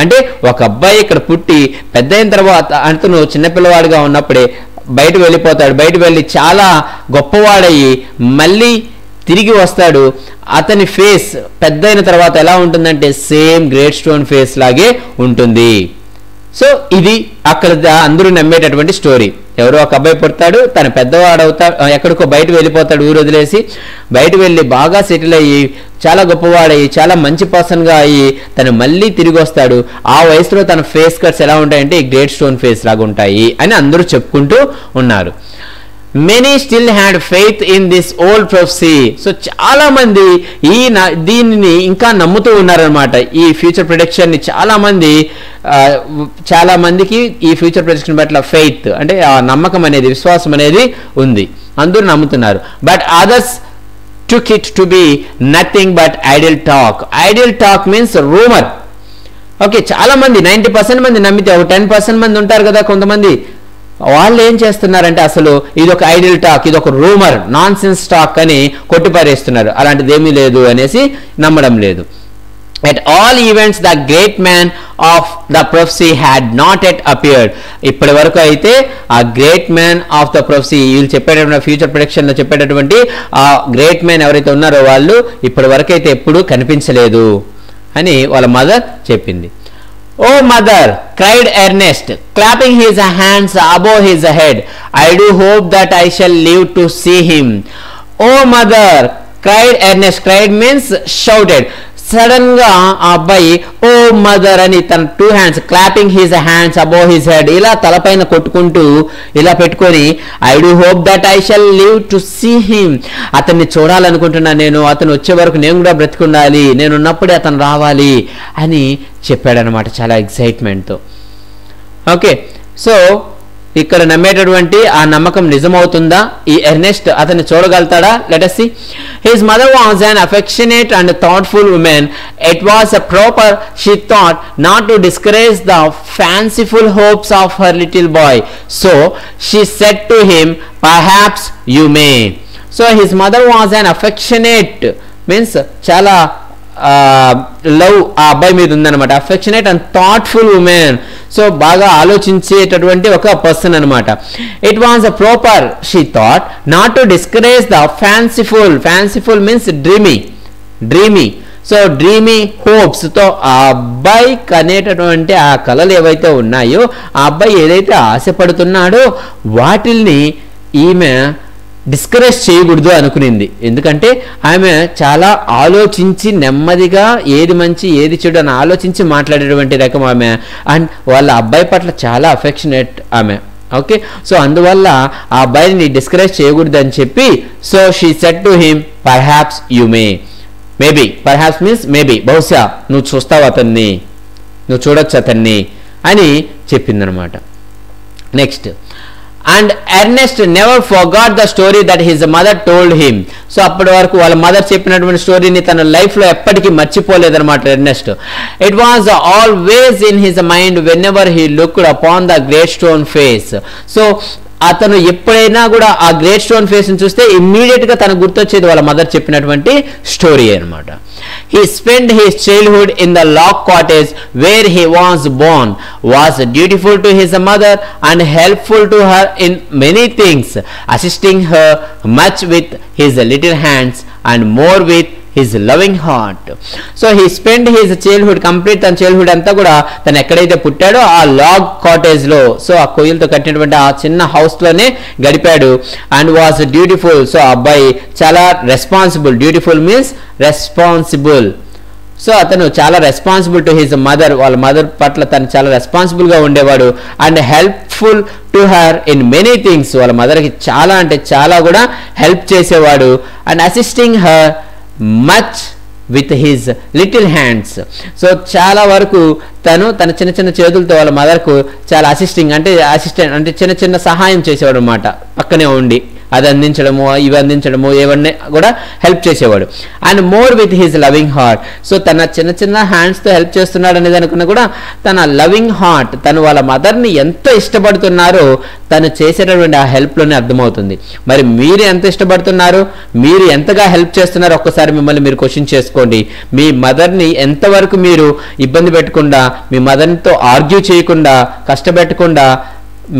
అంటే ఒక అబ్బాయి ఇక్కడ పుట్టి పెద్ద అయిన తర్వాత, అంటూ చిన్నపిల్లవాడిగా ఉన్నప్పుడే బయట వెళ్ళిపోతాడు, బయట వెళ్ళి చాలా గొప్పవాడయ్యి మళ్ళీ తిరిగి వస్తాడు. అతని ఫేస్ పెద్ద అయిన తర్వాత ఎలా ఉంటుందంటే సేమ్ గ్రేట్ స్టోన్ ఫేస్ లాగే ఉంటుంది. సో ఇది అక్కడ అందరూ నమ్మేటటువంటి స్టోరీ. ఎవరో ఒక అబ్బాయి పుడతాడు, తను పెద్దవాడవుతాడు, ఎక్కడికో బయట వెళ్ళిపోతాడు, ఊరు వదిలేసి బయట వెళ్ళి బాగా సెటిల్ అయ్యి చాలా గొప్పవాడయ్యి చాలా మంచి పర్సన్గా అయ్యి తను మళ్ళీ తిరిగి వస్తాడు. ఆ వయసులో తన ఫేస్ కట్స్ ఎలా ఉంటాయంటే ఈ గ్రేట్ స్టోన్ ఫేస్ లాగా ఉంటాయి అని అందరూ చెప్పుకుంటూ ఉన్నారు. Many still had faith in this old ప్రొఫెసీ. So చాలా మంది దీనిని ఇంకా నమ్ముతూ ఉన్నారనమాట. ఈ ఫ్యూచర్ ప్రిడిక్షన్ని చాలా మందికి ఈ ఫ్యూచర్ ప్రిడిక్షన్ పట్ల ఫెయిత్ అంటే ఆ నమ్మకం అనేది, విశ్వాసం అనేది ఉంది, అందరూ నమ్ముతున్నారు. But others took it to be nothing but idle talk means rumor. Okay, చాలా మంది 90% మంది నమ్మితే ఒక 10% మంది ఉంటారు కదా కొంతమంది, వాళ్ళు ఏం చేస్తున్నారంటే అసలు ఇది ఒక ఐడియల్ టాక్, ఇది ఒక రూమర్, నాన్ సెన్స్ టాక్ అని కొట్టిపారేస్తున్నారు. అలాంటిది ఏమీ లేదు అనేసి నమ్మడం లేదు. At all events the great man of the prophecy had not yet appeared. ఇప్పటి వరకు అయితే ఆ గ్రేట్ మ్యాన్ ఆఫ్ ద ప్రొఫెసీ, వీళ్ళు చెప్పేటటువంటి ఫ్యూచర్ ప్రొడిక్షన్లో చెప్పేటటువంటి ఆ గ్రేట్ మ్యాన్ ఎవరైతే ఉన్నారో వాళ్ళు ఇప్పటి వరకు అయితే ఎప్పుడూ కనిపించలేదు అని వాళ్ళ మదర్ చెప్పింది. Oh mother, cried Ernest, clapping his hands above his head, I do hope that I shall live to see him. Oh mother, cried Ernest. Cried means shouted. Sudden గా ఆ అబ్బాయి ఓ మదర్ అని తన 2 hands clapping his hands above his head ఇలా తలపైన కొట్టుకుంటూ ఇలా పెట్టుకొని I do hope that I shall live to see him, అతన్ని చూడాలనుకుంటున్నా నేను, అతను వచ్చే వరకు నేను కూడా బ్రతికుండాలి, నేను ఉన్నప్పుడే అతను రావాలి అని చెప్పాడనమాట చాలా ఎక్సైట్మెంట్తో. ఓకే, సో ఇక్కడ నమ్మేటటువంటి ఆ నమ్మకం నిజమవుతుందా? ఈ ఎర్నెస్ట్ అతన్ని చూడగలుగుతాడా? Let us see. His mother was an affectionate and thoughtful woman. It was a proper, she thought, not to discourage the fanciful hopes of her little boy. So she said to him, perhaps you may. So his mother was an affectionate, means chala love ఆ అబ్బాయి మీద ఉందన్నమాట. Affectionate and thoughtful women, so బాగా ఆలోచించేటటువంటి ఒక person అనమాట. It was a proper, she thought, not to discourage the fanciful, fanciful means dreamy, so dreamy హోప్స్తో ఆ అబ్బాయి కనేటటువంటి ఆ కళలు ఏవైతే ఉన్నాయో, ఆ అబ్బాయి ఏదైతే ఆశపడుతున్నాడో వాటిల్ని ఈమె డిస్కరేజ్ చేయకూడదు అనుకునింది. ఎందుకంటే ఆమె చాలా ఆలోచించి నెమ్మదిగా ఏది మంచి ఏది చెడు అని ఆలోచించి మాట్లాడేటువంటి రకం ఆమె. అండ్ వాళ్ళ అబ్బాయి పట్ల చాలా అఫెక్షనేట్ ఆమె. ఓకే, సో అందువల్ల ఆ అబ్బాయిని డిస్కరేజ్ చేయకూడదు అని చెప్పి, so she said to him perhaps you may, maybe, perhaps means maybe, బహుశా నువ్వు చూస్తావు అతన్ని, నువ్వు చూడొచ్చు అతన్ని అని చెప్పిందనమాట. Next, and Ernest never forgot the story that his mother told him. So అప్పటి వరకు వాళ్ళ మదర్ చెప్పినటువంటి స్టోరీని తన లైఫ్లో ఎప్పటికీ మర్చిపోలేదన్నమాట Ernest. It was always in his mind whenever he looked upon the great stone face. So అతను ఎప్పుడైనా కూడా ఆ గ్రేట్ స్టోన్ ఫేస్ని చూస్తే ఇమ్మీడియట్గా తనకు గుర్తొచ్చేది వాళ్ళ మదర్ చెప్పినటువంటి స్టోరీ అనమాట. He spent his childhood in the log cottage where he was born, was dutiful to his mother and helpful to her in many things, assisting her much with his little hands and more with his loving heart. So he spent his childhood, complete తన childhood అంతా కూడా తను ఎక్కడైతే పుట్టాడో ఆ log cottage లో, so ఆ కొయ్యలతో కట్టినటువంటి ఆ చిన్న హౌస్ లోనే గడిపాడు. అండ్ వాజ్ డ్యూటిఫుల్, సో ఆ అబ్బాయి చాలా responsible, dutiful means responsible, so అతను చాలా రెస్పాన్సిబుల్ టు హిజ్ మదర్, వాళ్ళ మదర్ పట్ల తను చాలా రెస్పాన్సిబుల్గా ఉండేవాడు. And helpful to her in many things, వాళ్ళ మదర్కి చాలా అంటే చాలా కూడా హెల్ప్ చేసేవాడు. And assisting her much with his little hands, so చాలా వరకు తను తన చిన్న చిన్న చేతులతో వాళ్ళ మదర్కు చాలా అసిస్టెంట్ అంటే చిన్న చిన్న సహాయం చేసేవాడు అనమాట. పక్కనే ఉండి అది అందించడము, ఇవి అందించడము, ఏవన్నీ కూడా హెల్ప్ చేసేవాడు. And more with his loving heart, so తన చిన్న చిన్న హ్యాండ్స్తో హెల్ప్ చేస్తున్నాడు అనేది అనుకున్నా కూడా తన లవింగ్ హార్ట్, తను వాళ్ళ మదర్ని ఎంత ఇష్టపడుతున్నారో తను చేసేటటువంటి ఆ హెల్ప్లోనే అర్థమవుతుంది. మరి మీరు ఎంత ఇష్టపడుతున్నారు, మీరు ఎంతగా హెల్ప్ చేస్తున్నారు, ఒక్కసారి మిమ్మల్ని మీరు క్వశ్చన్ చేసుకోండి. మీ మదర్ని ఎంతవరకు మీరు ఇబ్బంది పెట్టకుండా, మీ మదర్తో ఆర్గ్యూ చేయకుండా, కష్టపెట్టకుండా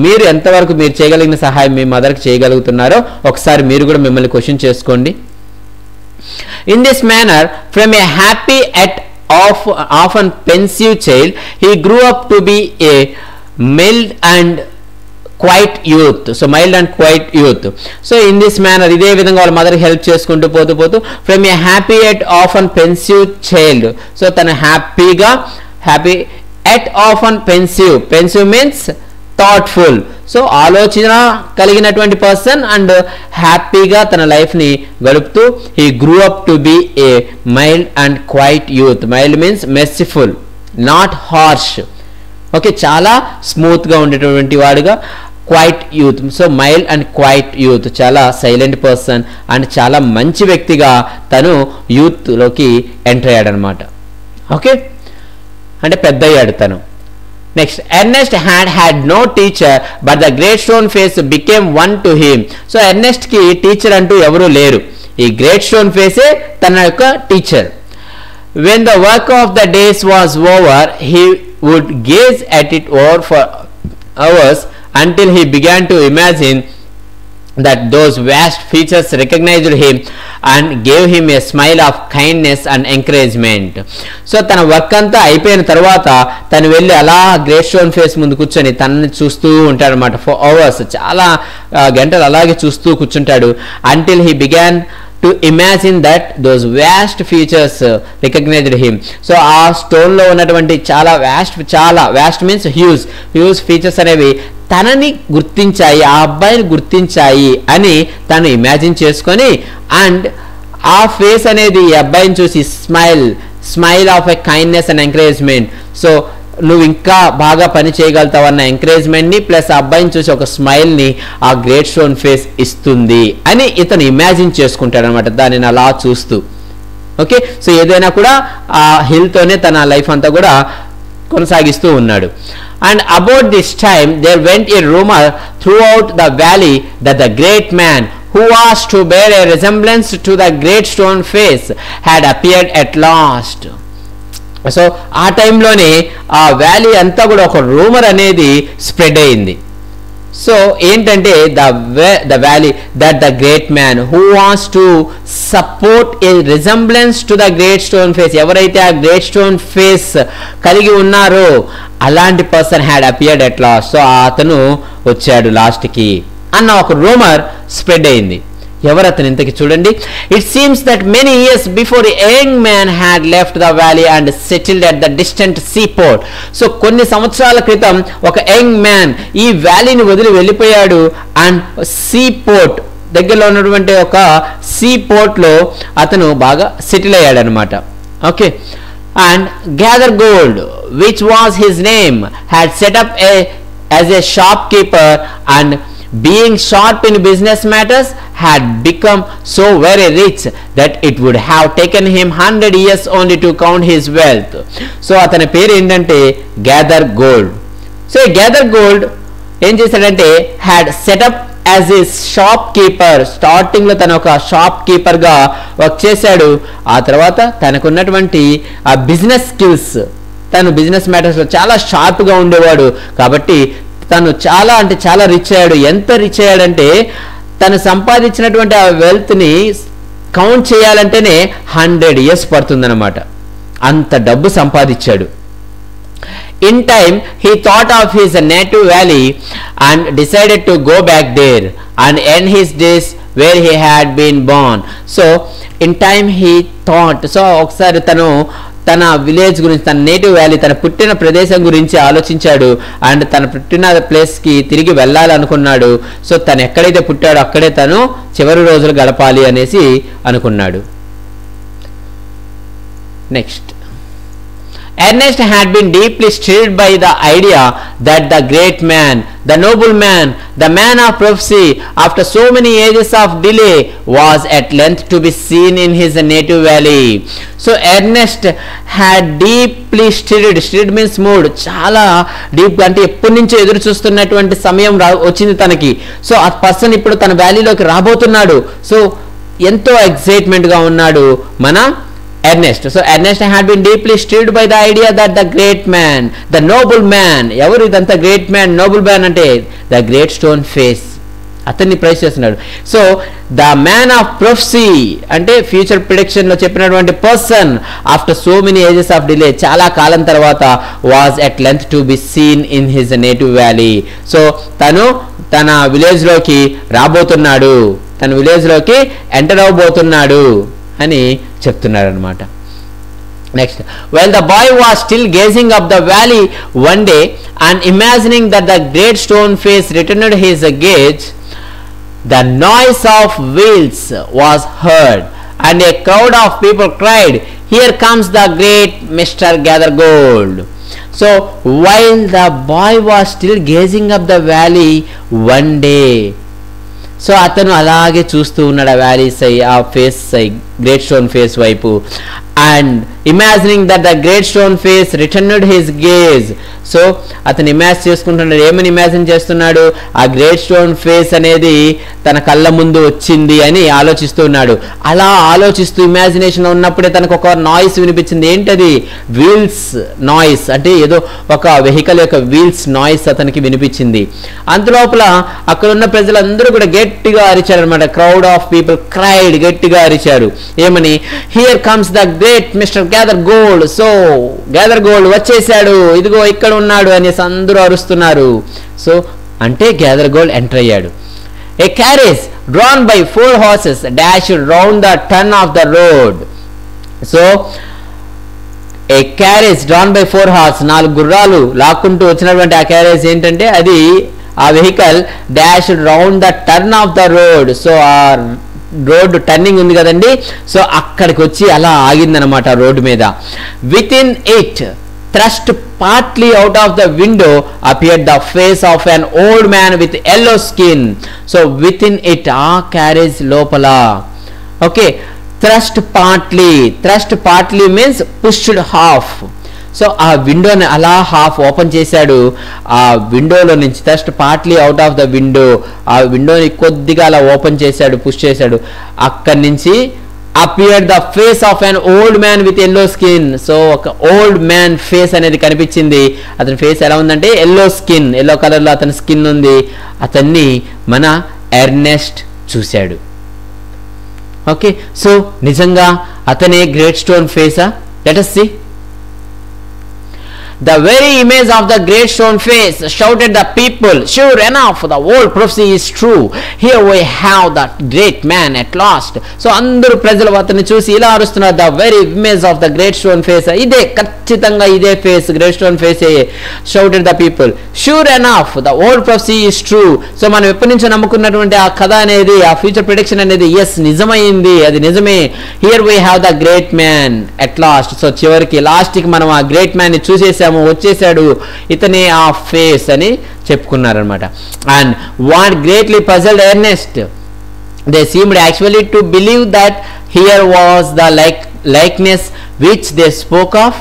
మీరు ఎంతవరకు మీరు చేయగలిగిన సహాయం మీ మదర్కి చేయగలుగుతున్నారో ఒకసారి మీరు కూడా మిమ్మల్ని క్వశ్చన్ చేసుకోండి. In this manner from a happy at often pensive child, he grew up to be a mild and quiet youth. So mild and quiet youth. So in this manner, ఇదే విధంగా వాళ్ళ మదర్కి హెల్ప్ చేసుకుంటూ పోతూ from a happy yet often pensive child, so తను happy yet often pensive means thoughtful, so ఆలోచన కలిగినటువంటి person and హ్యాపీగా తన లైఫ్ని గడుపుతూ he grew up to be a mild and quiet youth. Mild means merciful, not harsh. Okay, చాలా స్మూత్గా ఉండేటటువంటి వాడుగా quiet youth. So mild and quiet youth, చాలా సైలెంట్ పర్సన్ అండ్ చాలా మంచి వ్యక్తిగా తను యూత్లోకి ఎంటర్ అయ్యాడు అనమాట. ఓకే, అంటే పెద్ద అయ్యాడు తను. Next, Ernest had no teacher but the great stone face became one to him. So ఎర్నెస్ట్కి టీచర్ అంటూ ఎవరూ లేరు, ఈ గ్రేట్ స్టోన్ ఫేసే తన యొక్క teacher. when the work of the days was over, he would gaze at it over for hours until he began to imagine that those vast features recognized him and gave him a smile of kindness and encouragement. So తన work అంతా అయిపోయిన తర్వాత తను వెళ్ళి అలా great stone face ముందు కూర్చొని తనని చూస్తూ ఉంటాడు అనమాట. ఫర్ అవర్స్, చాలా గంటలు అలాగే చూస్తూ కూర్చుంటాడు. Until he began to imagine that those vast features recognized him. So ఆ స్టోన్ లో ఉన్నటువంటి చాలా వ్యాస్ట్ మీన్స్ హ్యూజ్ ఫీచర్స్ అనేవి తనని గుర్తించాయి, ఆ అబ్బాయిని గుర్తించాయి అని తను ఇమాజిన్ చేసుకొని, అండ్ ఆ ఫేస్ అనేది ఈ అబ్బాయిని చూసి smile of a kindness and encouragement. So నువ్వు ఇంకా బాగా పని చేయగలుగుతావు అన్న ఎంకరేజ్మెంట్ని ప్లస్ ఆ అబ్బాయిని చూసి ఒక స్మైల్ని ఆ గ్రేట్ స్టోన్ ఫేస్ ఇస్తుంది అని ఇతను ఇమాజిన్ చేసుకుంటాడు అనమాట, దానిని అలా చూస్తూ. ఓకే, సో ఏదైనా కూడా ఆ హిల్తోనే తన లైఫ్ అంతా కూడా కొనసాగిస్తూ ఉన్నాడు. And about this time there went a rumour throughout the valley that the great man who was to bear a resemblance to the great stone face had appeared at last. So ఆ టైంలోనే ఆ valley అంతా కూడా ఒక rumour అనేది spread అయింది. So ఏంటంటే the valley that the great man who wants to support A resemblance to the great stone face, ఎవరైతే ఆ గ్రేట్ స్టోన్ ఫేస్ కలిగి ఉన్నారో అలాంటి person had appeared at last. So అతను వచ్చాడు లాస్ట్కి అన్న ఒక రూమర్ స్ప్రెడ్ అయింది. ఎవరు అతను ఇంతకి చూడండి. It seems that many years before a young man had left the valley and settled at the distant see port. So కొన్ని సంవత్సరాల క్రితం ఒక యంగ్ మ్యాన్ ఈ వ్యాలీని వదిలి వెళ్ళిపోయాడు అండ్ సీ పోర్ట్ దగ్గరలో ఉన్నటువంటి ఒక సీ పోర్ట్లో అతను బాగా సెటిల్ అయ్యాడు అనమాట. Okay, and gather gold which was his name had setup as a shop keeper and being sharp in business matters had become so very rich that it would have taken him 100 years only to count his wealth. So అతని పేరు ఏంటంటే gather gold. So gather gold ఏం చేశాడంటే had setup as a shop keeper. స్టార్టింగ్లో తను ఒక shop కీపర్గా work చేశాడు. ఆ తర్వాత తనకున్నటువంటి ఆ బిజినెస్ స్కిల్స్, తను బిజినెస్ మ్యాటర్స్లో చాలా షార్ప్గా ఉండేవాడు కాబట్టి తను చాలా అంటే చాలా రిచ్ అయ్యాడు. ఎంత రిచ్ అయ్యాడంటే తను సంపాదించినటువంటి ఆ వెల్త్ని కౌంట్ చేయాలంటేనే 100 years పడుతుందన్నమాట, అంత డబ్బు సంపాదించాడు. In time he thought of his native valley and decided to go back there and end his days where he had been born. So in time he thought, so ఒకసారి తన village గురించి, తన native valley, తన పుట్టిన ప్రదేశం గురించి ఆలోచించాడు and తన పుట్టిన ప్లేస్కి తిరిగి వెళ్ళాలనుకున్నాడు. సో తను ఎక్కడైతే పుట్టాడో అక్కడే తను చివరి రోజులు గడపాలి అనేసి అనుకున్నాడు. Next, Ernest had been deeply stirred by the idea that the great man, the noble man, the man of prophecy, after so many ages of delay, was at length to be seen in his native valley. So Ernest had deeply stirred means mood, చాలా deep అంటే ఎప్పటి నుంచో ఎదురు చూస్తున్నటువంటి సమయం వచ్చింది తనకి. So ఆ పర్సన్ ఇప్పుడు తన వ్యాలీలోకి రాబోతున్నాడు. సో ఎంతో ఎక్సైట్మెంట్గా ఉన్నాడు మన Ernest. So Ernest had been deeply stirred by the idea that the great man, the noble man, ఎవరు ఇదంతా great man, noble man అంటే the great stone face, అతన్ని ప్రైజ్ చేస్తున్నాడు. సో ద మ్యాన్ ఆఫ్ ప్రొఫెసీ అంటే future prediction లో చెప్పినటువంటి person after so many ages of delay, చాలా కాలం తర్వాత was at length to be scene in his native valley. So తను తన విలేజ్ లోకి రాబోతున్నాడు, తన విలేజ్ లోకి ఎంటర్ అవబోతున్నాడు అని చెప్తున్నాడు అనమాట. Next, while the boy was still gazing up the valley one day and imagining that the great stone face returned his gaze, the noise of wheels was heard and a crowd of people cried, "Here comes the great Mr. Gathergold." So while the boy was still gazing up the valley one day, so అతను అలాగే చూస్తూ ఉన్నాడు ఆ valley సై, ఆ face సై, great stone face వైపు. And imagining that the great stone face returned his gauge. So అతను imagine చేసుకుంటున్నాడు, ఏమని ఇమాజిన్ చేస్తున్నాడు, ఆ గ్రేట్ స్టోన్ ఫేస్ అనేది తన కళ్ళ ముందు వచ్చింది అని ఆలోచిస్తూ ఉన్నాడు. అలా ఆలోచిస్తూ ఇమాజినేషన్లో ఉన్నప్పుడే తనకు ఒక నాయిస్ వినిపించింది. ఏంటది? వీల్స్ నాయిస్, అంటే ఏదో ఒక వెహికల్ యొక్క వీల్స్ నాయిస్ అతనికి వినిపించింది. అంతలోపల అక్కడ ఉన్న ప్రజలందరూ కూడా గట్టిగా అరిచారు అనమాట. క్రౌడ్ ఆఫ్ పీపుల్ క్రైడ్, గట్టిగా అరిచారు. ఏమని? Here comes the great mister gather gold. So gather gold వచ్చేసాడు, ఇదిగో ఇక్కడ ఉన్నాడు అనేసి అందరూ అరుస్తున్నారు. సో అంటే గ్యాదర్ గోల్డ్ ఎంటర్ అయ్యాడు. A carriage drawn by 4 horses dashed round the turn of the road. So a carriage drawn by 4 horses, 4 గుర్రాలు లాక్కుంటూ వచ్చినటువంటి ఆ క్యారేజ్ ఏంటంటే అది ఆ vehicle dash round the turn off the road. So ఆ road turning ఉంది కదండి, సో అక్కడికి వచ్చి అలా ఆగిందనమాట రోడ్డు మీద. With in it thrust partly out of the window appeared the face of an old man with yellow skin. So within it ఆ carriage లోపల, okay, thrust partly means pushed half. So ఆ విండోని అలా half open చేశాడు. ఆ విండోలో నుంచి thrust partly out of the window, ఆ విండోని కొద్దిగా అలా ఓపెన్ చేశాడు, పుష్ చేశాడు. అక్కడి నుంచి appeared the face of an old man with yellow skin. So ఒక ఓల్డ్ మ్యాన్ ఫేస్ అనేది కనిపించింది. అతని ఫేస్ ఎలా ఉందంటే ఎల్లో స్కిన్, ఎల్లో కలర్లో అతని స్కిన్ ఉంది. అతన్ని మన ఎర్నెస్ట్ చూశాడు. ఓకే, సో నిజంగా అతనే గ్రేట్ స్టోన్ ఫేసా? Let us see. The very image of the great stone face, shouted the people. Sure enough, the old prophecy is true. Here we have that great man at last. So అందరూ ప్రజలు అతన్ని చూసి ఇలా అరుస్తున్నారు, the very image of the great stone face. ఇదే ఖచ్చితంగా ఇదే face, great stone face. shouted the people. Sure enough, the old prophecy is true. So మనం ఎప్పటి నుంచో నమ్ముకున్నటువంటి ఆ కథ అనేది, ఆ ఫ్యూచర్ ప్రిడిక్షన్ అనేది ఎస్ నిజమైంది, అది నిజమే. Here we have the great man at last. So చివరికి లాస్ట్కి మనం ఆ గ్రేట్ మ్యాన్ ని చూసేసాము, వచ్చేసాడు, ఇతనే ఆ ఫేస్ అని చెప్పుకున్నారనమాట. And what greatly puzzled Ernest, they seemed actually to believe that here was the likeness which they spoke of.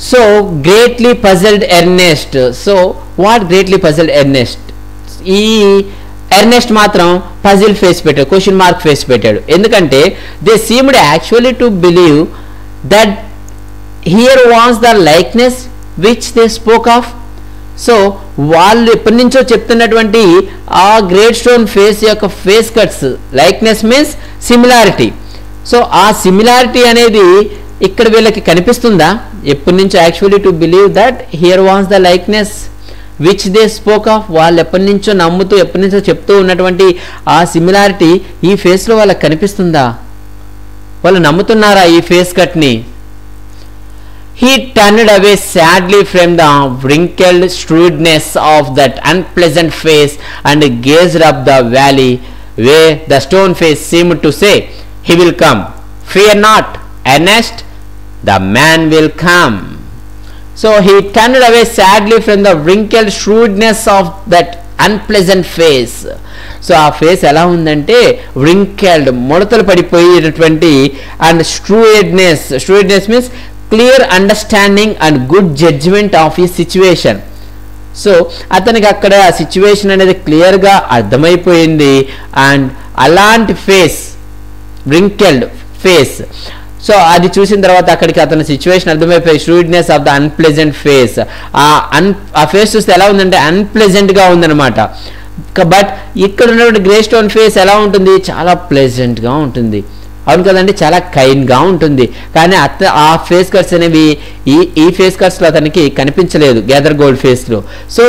So greatly puzzled Ernest. So what greatly puzzled Ernest? ఈ Ernest మాత్రం puzzle face పెట్టాడు, question mark face పెట్టాడు. ఎందుకంటే they seemed actually to believe that here was the likeness which they spoke of. So వాళ్ళు ఎప్పటి నుంచో చెప్తున్నటువంటి ఆ గ్రేట్ స్టోన్ ఫేస్ యొక్క face cuts, likeness means similarity. So ఆ సిమిలారిటీ అనేది ఇక్కడ వీళ్ళకి కనిపిస్తుందా? ఎప్పటి నుంచో actually to believe that here was the likeness which they spoke of. వాళ్ళు ఎప్పటి నుంచో నమ్ముతూ ఎప్పటి నుంచో చెప్తూ ఉన్నటువంటి ఆ సిమిలారిటీ ఈ ఫేస్లో వాళ్ళకి కనిపిస్తుందా? వాళ్ళు నమ్ముతున్నారా ఈ face Katni? He turned away sadly from the wrinkled shrewdness of that unpleasant face and gazed up the valley where the stone face seemed to say, "He will come. Fear not, Ernest, the man will come." So he turned away sadly from the wrinkled shrewdness of that unpleasant face. So ఆ face ఎలా ఉందంటే wrinkled, ముడతలు పడిపోయేటటువంటి, and shrewdness means clear understanding and good judgement of ఈ situation. So అతనికి అక్కడ ఆ situation అనేది క్లియర్గా అర్థమైపోయింది. అండ్ అలాంటి ఫేస్, wrinkled ఫేస్, సో అది చూసిన తర్వాత అక్కడికి అతని సిచ్యువేషన్ అర్థమైపోయి, shrewdness of the unpleasant face. ఆ ఫేస్ చూస్తే ఎలా ఉందంటే అన్ప్లెజెంట్గా ఉందన్నమాట. బట్ ఇక్కడ ఉన్నటువంటి గ్రే స్టోన్ ఫేస్ ఎలా ఉంటుంది? చాలా ప్లెజెంట్గా ఉంటుంది. అవును కదండి, చాలా కైండ్గా ఉంటుంది. కానీ ఆ ఫేస్ కట్స్ అనేవి ఈ ఫేస్ కట్స్లో అతనికి కనిపించలేదు, గ్యాదర్ గోల్డ్ ఫేస్లో. So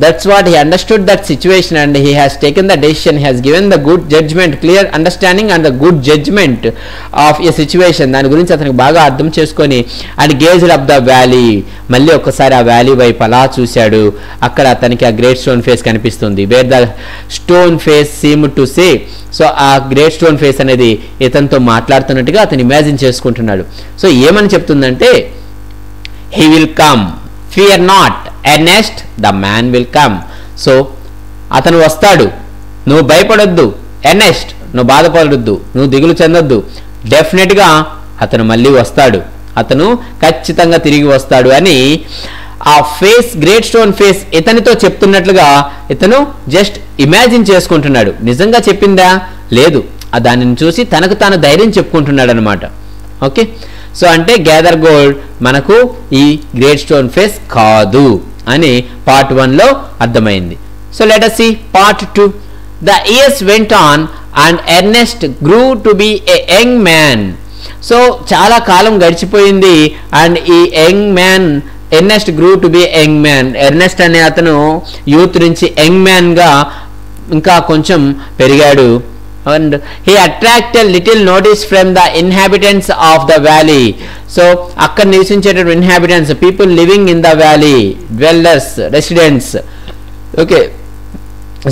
that's what he understood that situation and he has taken the decision. He has given the good judgment, clear understanding and the good judgment of a situation. దాని గురించి అతనికి బాగా అర్థం చేసుకొని and gazed up the valley, మళ్ళీ ఒక్కసారి ఆ valley వైపు అలా చూశాడు. అక్కడ అతనికి ఆ గ్రేట్ స్టోన్ ఫేస్ కనిపిస్తుంది. where the stone face seemed to say. So ఆ గ్రేట్ స్టోన్ ఫేస్ అనేది ఇతనితో మాట్లాడుతున్నట్టుగా అతను ఇమాజిన్ చేసుకుంటున్నాడు. సో ఏమని చెప్తుందంటే, he will come, fear not, Ernest, the man will come. So అతను వస్తాడు, నువ్వు భయపడొద్దు, ఎర్నెస్ట్ నువ్వు బాధపడొద్దు, నువ్వు దిగులు చెందొద్దు, డెఫినెట్గా అతను మళ్ళీ వస్తాడు, అతను ఖచ్చితంగా తిరిగి వస్తాడు అని ఆ ఫేస్, గ్రేట్ స్టోన్ ఫేస్ ఇతనితో చెప్తున్నట్లుగా ఇతను జస్ట్ ఇమాజిన్ చేసుకుంటున్నాడు. నిజంగా చెప్పిందా? లేదు. దానిని చూసి తనకు తాను ధైర్యం చెప్పుకుంటున్నాడు అనమాట. ఓకే, సో అంటే గ్యాదర్ గోల్డ్ మనకు ఈ గ్రేట్ స్టోన్ ఫేస్ కాదు అని పార్ట్ 1లో అర్థమైంది. So let us see part 2. The years went on and Ernest grew to be a young man. So చాలా కాలం గడిచిపోయింది అండ్ ఈ young man Ernest grew to be young man. Ernest అనే అతను youth నుంచి యంగ్ మ్యాన్గా ఇంకా కొంచెం పెరిగాడు. and he attracted little notice from the inhabitants of the valley. So అక్కడ నివసించేటటువంటి inhabitants, people living in the valley, dwellers, residents. Okay,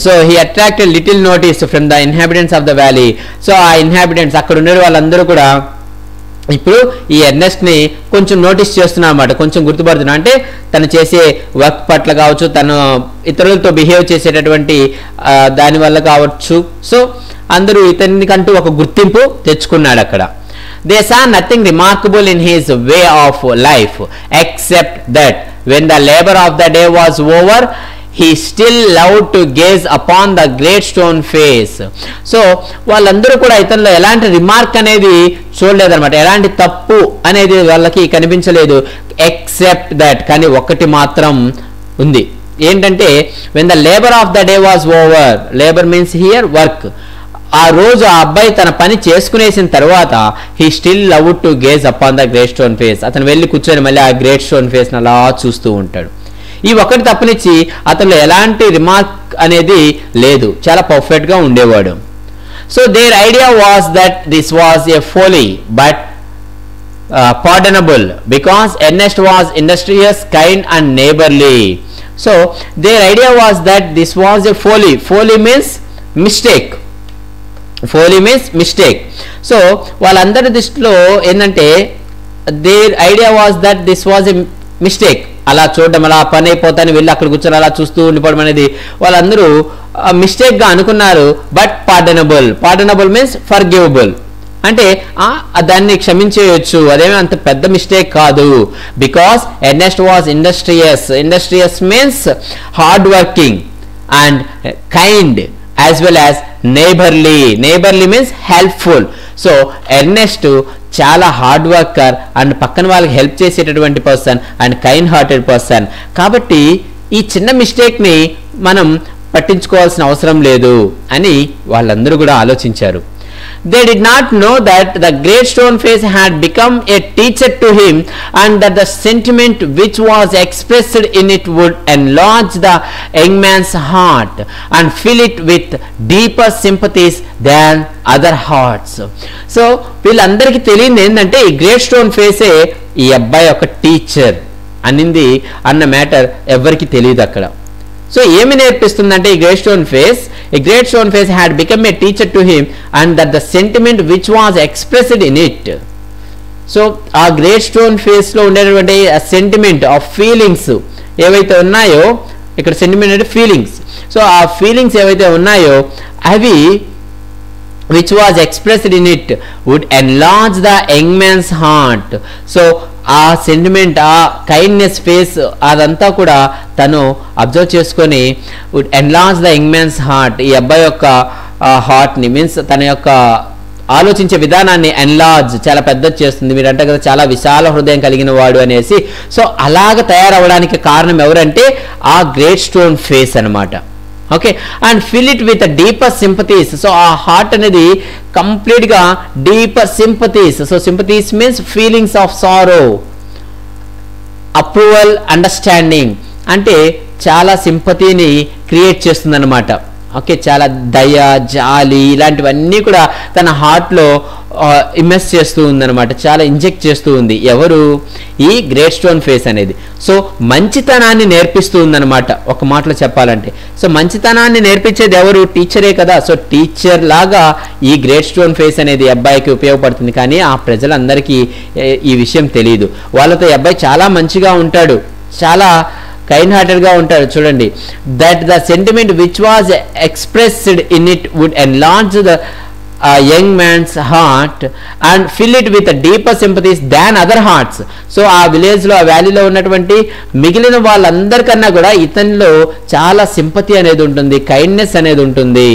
so he attracted little notice from the inhabitants of the valley. So ఆ inhabitants అక్కడ ఉండే వాళ్ళందరూ కూడా ఇప్పుడు ఈ ఎర్నెస్ట్ని కొంచెం notice చేస్తున్నా అన్నమాట, కొంచెం గుర్తుపడుతున్నా. అంటే తను చేసే వర్క్ పట్ల కావచ్చు, తను ఇతరులతో బిహేవ్ చేసేటటువంటి దానివల్ల కావచ్చు. సో అందరూ ఇతనికంటూ ఒక గుర్తింపు తెచ్చుకున్నాడు అక్కడ. They saw nothing remarkable in his way of life except that when the labor of the day was over, he still loved to gaze upon the great stone face. So వాళ్ళందరూ కూడా ఇతనిలో ఎలాంటి remark అనేది చూడలేదన్నమాట, ఎలాంటి తప్పు అనేది వాళ్ళకి కనిపించలేదు. Except that, కానీ ఒక్కటి మాత్రం ఉంది. ఏంటంటే when the labor of the day was over, labor means here work, ఆ రోజు ఆ అబ్బాయి తన పని చేసుకునేసిన తర్వాత he still loved to gaze upon the great stone face, అతను వెళ్ళి కూర్చొని మళ్ళీ ఆ గ్రేట్ స్టోన్ ఫేస్ని అలా చూస్తూ ఉంటాడు. ఈ ఒక్కటి తప్పనిచ్చి అతను ఎలాంటి రిమార్క్ అనేది లేదు, చాలా పర్ఫెక్ట్గా ఉండేవాడు. So there idea was that this was a Foley but pardonable because Ernest was industrious, kind and neighborly. So their idea was that this was a folly. Folly means mistake. Folly means mistake. So వాళ్ళందరి దృష్టిలో ఏంటంటే their idea was that this was a mistake. అలా చూడడం, అలా పని అయిపోతాను వెళ్ళి అక్కడ కూర్చొని అలా చూస్తూ ఉండిపోవడం అనేది వాళ్ళందరూ మిస్టేక్గా అనుకున్నారు. బట్ పార్డనబుల్ మీన్స్ ఫర్గివబుల్, అంటే దాన్ని క్షమించేయచ్చు, అదేమీ అంత పెద్ద మిస్టేక్ కాదు. Because Ernest was industrious means hard working and kind as well as neighborly means helpful. So Ernest చాలా హార్డ్ వర్కర్ అండ్ పక్కన వాళ్ళకి హెల్ప్ చేసేటటువంటి person and kind hearted person. కాబట్టి ఈ చిన్న మిస్టేక్ని మనం పట్టించుకోవాల్సిన అవసరం లేదు అని వాళ్ళందరూ కూడా ఆలోచించారు. They did not know that the great stone face had become a teacher to him and that the sentiment which was expressed in it would enlarge the young man's heart and fill it with deeper sympathies than other hearts. So వీళ్ళందరికీ తెలియదు ఏంటంటే ఈ great stone ఫేసే ఈ అబ్బాయి ఒక teacher అన్న matter ఎవరికి తెలియదు అక్కడ. సో ఏమి నేర్పిస్తుందంటే ఈ great stone face had become a teacher to him and that the sentiment which was expressed in it. So ఆ గ్రేట్ స్టోన్ ఫేస్లో ఉండేటువంటి సెంటిమెంట్ ఆఫ్ ఫీలింగ్స్ ఏవైతే ఉన్నాయో, ఇక్కడ సెంటిమెంట్ అంటే ఫీలింగ్స్. సో ఆ ఫీలింగ్స్ ఏవైతే ఉన్నాయో అవి which was expressed in it would enlarge the young man's heart. So ఆ సెంటిమెంట్, ఆ కైండ్నెస్ ఫేస్ అదంతా కూడా తను అబ్జర్వ్ చేసుకొని would enlarge the young man's heart, ఈ అబ్బాయి యొక్క హార్ట్ని మీన్స్ తన యొక్క ఆలోచించే విధానాన్ని ఎన్లార్జ్ చాలా పెద్దది చేస్తుంది. మీరు అంటే కదా చాలా విశాల హృదయం కలిగిన వాడు అనేసి. సో అలాగ తయారవడానికి కారణం ఎవరంటే ఆ గ్రేట్ స్టోన్ ఫేస్ అనమాట. Okay, and fill it with deeper sympathies. So ఆ హార్ట్ అనేది కంప్లీట్గా deeper sympathies. So sympathies means feelings of sorrow, approval, understanding, అంటే చాలా సింపతిని క్రియేట్ చేస్తుంది అనమాట. ఓకే, చాలా దయ, జాలి ఇలాంటివన్నీ కూడా తన హార్ట్లో ఇమెస్ చేస్తూ ఉందన్నమాట, చాలా ఇంజెక్ట్ చేస్తూ ఉంది. ఎవరు? ఈ గ్రేట్ స్టోన్ ఫేస్ అనేది. సో మంచితనాన్ని నేర్పిస్తూ ఉందన్నమాట ఒక మాటలో చెప్పాలంటే. సో మంచితనాన్ని నేర్పించేది ఎవరు? టీచరే కదా. సో టీచర్ లాగా ఈ గ్రేట్ స్టోన్ ఫేస్ అనేది అబ్బాయికి ఉపయోగపడుతుంది. కానీ ఆ ప్రజలందరికీ ఈ విషయం తెలియదు. వాళ్ళతో అబ్బాయి చాలా మంచిగా ఉంటాడు, చాలా కైండ్ హార్టెడ్గా ఉంటాడు. చూడండి, that the sentiment which was expressed in it would enlarge the young man's heart and fill it with deeper sympathies than other hearts. So ఆ విలేజ్లో, ఆ వ్యాలీలో ఉన్నటువంటి మిగిలిన వాళ్ళందరికన్నా కూడా ఇతనిలో చాలా సింపతి అనేది ఉంటుంది, కైండ్నెస్ అనేది ఉంటుంది.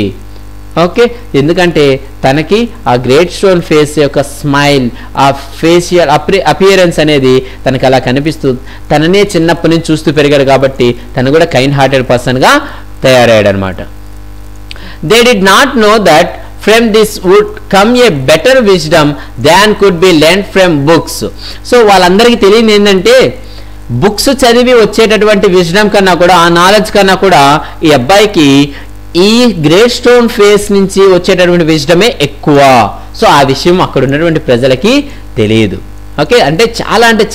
ఓకే, ఎందుకంటే తనకి ఆ గ్రేట్ స్టోన్ ఫేస్ యొక్క స్మైల్, ఆ ఫేషియల్ అపియరెన్స్ అనేది తనకి అలా కనిపిస్తుంది. తననే చిన్నప్పటి నుంచి చూస్తూ పెరిగాడు కాబట్టి తను కూడా కైండ్ హార్టెడ్ పర్సన్గా తయారయ్యాడు అనమాట. They did not know that from this would come a better wisdom than could be learned from books. So వాళ్ళందరికీ తెలియదు ఏంటంటే బుక్స్ చదివి వచ్చేటటువంటి విజ్డమ్ కన్నా కూడా, ఆ నాలెడ్జ్ కన్నా కూడా ఈ అబ్బాయికి ఈ గ్రేట్ స్టోన్ ఫేస్ నుంచి వచ్చేటటువంటి విజ్డమే ఎక్కువ. సో ఆ విషయం అక్కడ ఉన్నటువంటి ప్రజలకి తెలియదు. ఓకే, అంటే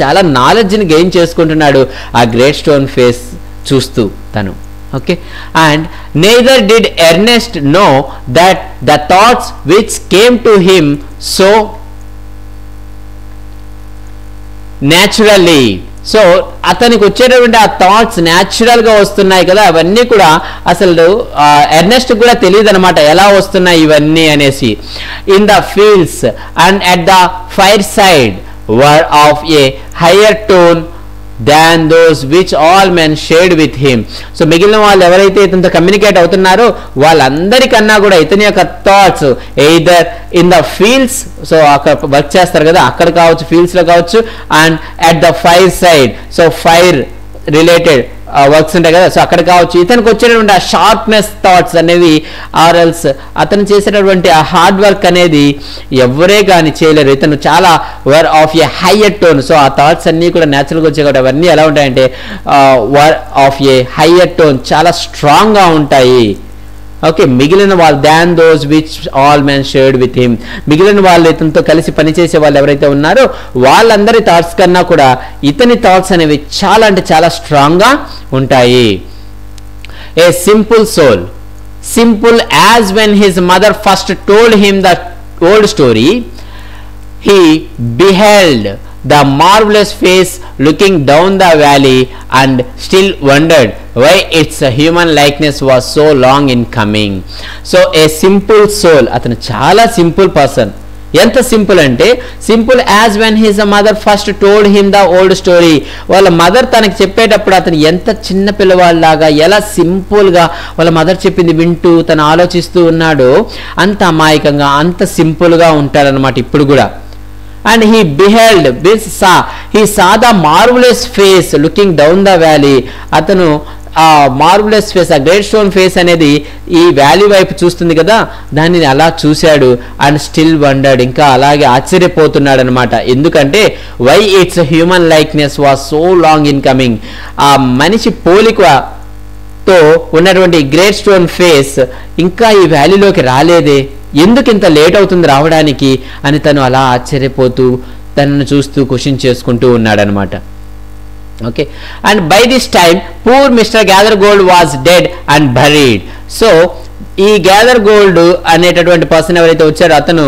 చాలా నాలెడ్జ్ని గెయిన్ చేసుకుంటున్నాడు ఆ గ్రేట్ స్టోన్ ఫేస్ చూస్తూ తను. Okay, and neither did Ernest know that the thoughts which came to him so naturally. So అతనికి వచ్చేటటువంటి ఆ థాట్స్ న్యాచురల్గా వస్తున్నాయి కదా, అవన్నీ కూడా అసలు ఎర్నెస్ట్ కూడా తెలియదు అనమాట ఎలా వస్తున్నాయి ఇవన్నీ అనేసి. In the fields and at the fire side were of a higher tone than those which all men shared with him. So మిగిలిన వాళ్ళు ఎవరైతే ఇతనితో కమ్యూనికేట్ అవుతున్నారో వాళ్ళందరికన్నా కూడా ఇతని యొక్క thoughts either in the fields, so అక్కడ వర్క్ చేస్తారు కదా అక్కడ కావచ్చు, ఫీల్డ్స్లో కావచ్చు, and at the fire side, so fire related works ఉంటాయి కదా, సో అక్కడ కావచ్చు. ఇతనికి వచ్చేటటువంటి ఆ షార్ప్నెస్ థాట్స్ అనేవి ఆర్ఎల్స్ అతను చేసేటటువంటి ఆ హార్డ్ వర్క్ అనేది ఎవరే కానీ చేయలేరు. ఇతను చాలా were of a higher tone. So ఆ థాట్స్ అన్నీ కూడా న్యాచురల్గా వచ్చాయి కాబట్టి అవన్నీ ఎలా ఉంటాయంటే were of a higher tone, చాలా స్ట్రాంగ్గా ఉంటాయి. ఓకే, మిగిలిన వాళ్ళు than those which all men shared with him, మిగిలిన వాళ్ళు ఇతనితో కలిసి పనిచేసే వాళ్ళు ఎవరైతే ఉన్నారో వాళ్ళందరి థాట్స్ కన్నా కూడా ఇతని థాట్స్ అనేవి చాలా అంటే చాలా స్ట్రాంగ్గా ఉంటాయి. A simple soul, simple as when his mother first told him the old story, he beheld the marvelous face looking down the valley and still wondered why its human likeness was so long in coming. So a simple soul, atanu chala simple person. ఎంత simple అంటే simple as when his mother first told him the old story. వాళ్ళ mother తనకి చెప్పేటప్పుడు అతను ఎంత చిన్న పిల్లవాళ్ళలాగా ఎలా సింపుల్గా వాళ్ళ మదర్ చెప్పింది వింటూ తను ఆలోచిస్తూ ఉన్నాడో అంత అమాయకంగా అంత సింపుల్గా ఉంటాడనమాట ఇప్పుడు కూడా. And he beheld, he saw the marvelous face looking down the valley. అతను ఆ మార్వలస్ ఫేస్, ఆ గ్రేట్ స్టోన్ ఫేస్ అనేది ఈ వ్యాలీ వైపు చూస్తుంది కదా, దానిని అలా చూశాడు. అండ్ స్టిల్ వండర్డ్, ఇంకా అలాగే ఆశ్చర్యపోతున్నాడు అనమాట. ఎందుకంటే why its human likeness was so long in coming. ఆ మనిషి పోలికతో ఉన్నటువంటి గ్రేట్ స్టోన్ ఫేస్ ఇంకా ఈ వ్యాలీలోకి రాలేదే, ఎందుకు ఇంత లేట్ అవుతుంది రావడానికి అని తను అలా ఆశ్చర్యపోతూ తనను చూస్తూ క్వశ్చన్ చేసుకుంటూ ఉన్నాడనమాట. Okay, and by this time poor Mr Gathergold was dead and buried. So ఈ గ్యాదర్ గోల్డ్ అనేటటువంటి పర్సన్ ఎవరైతే వచ్చారో అతను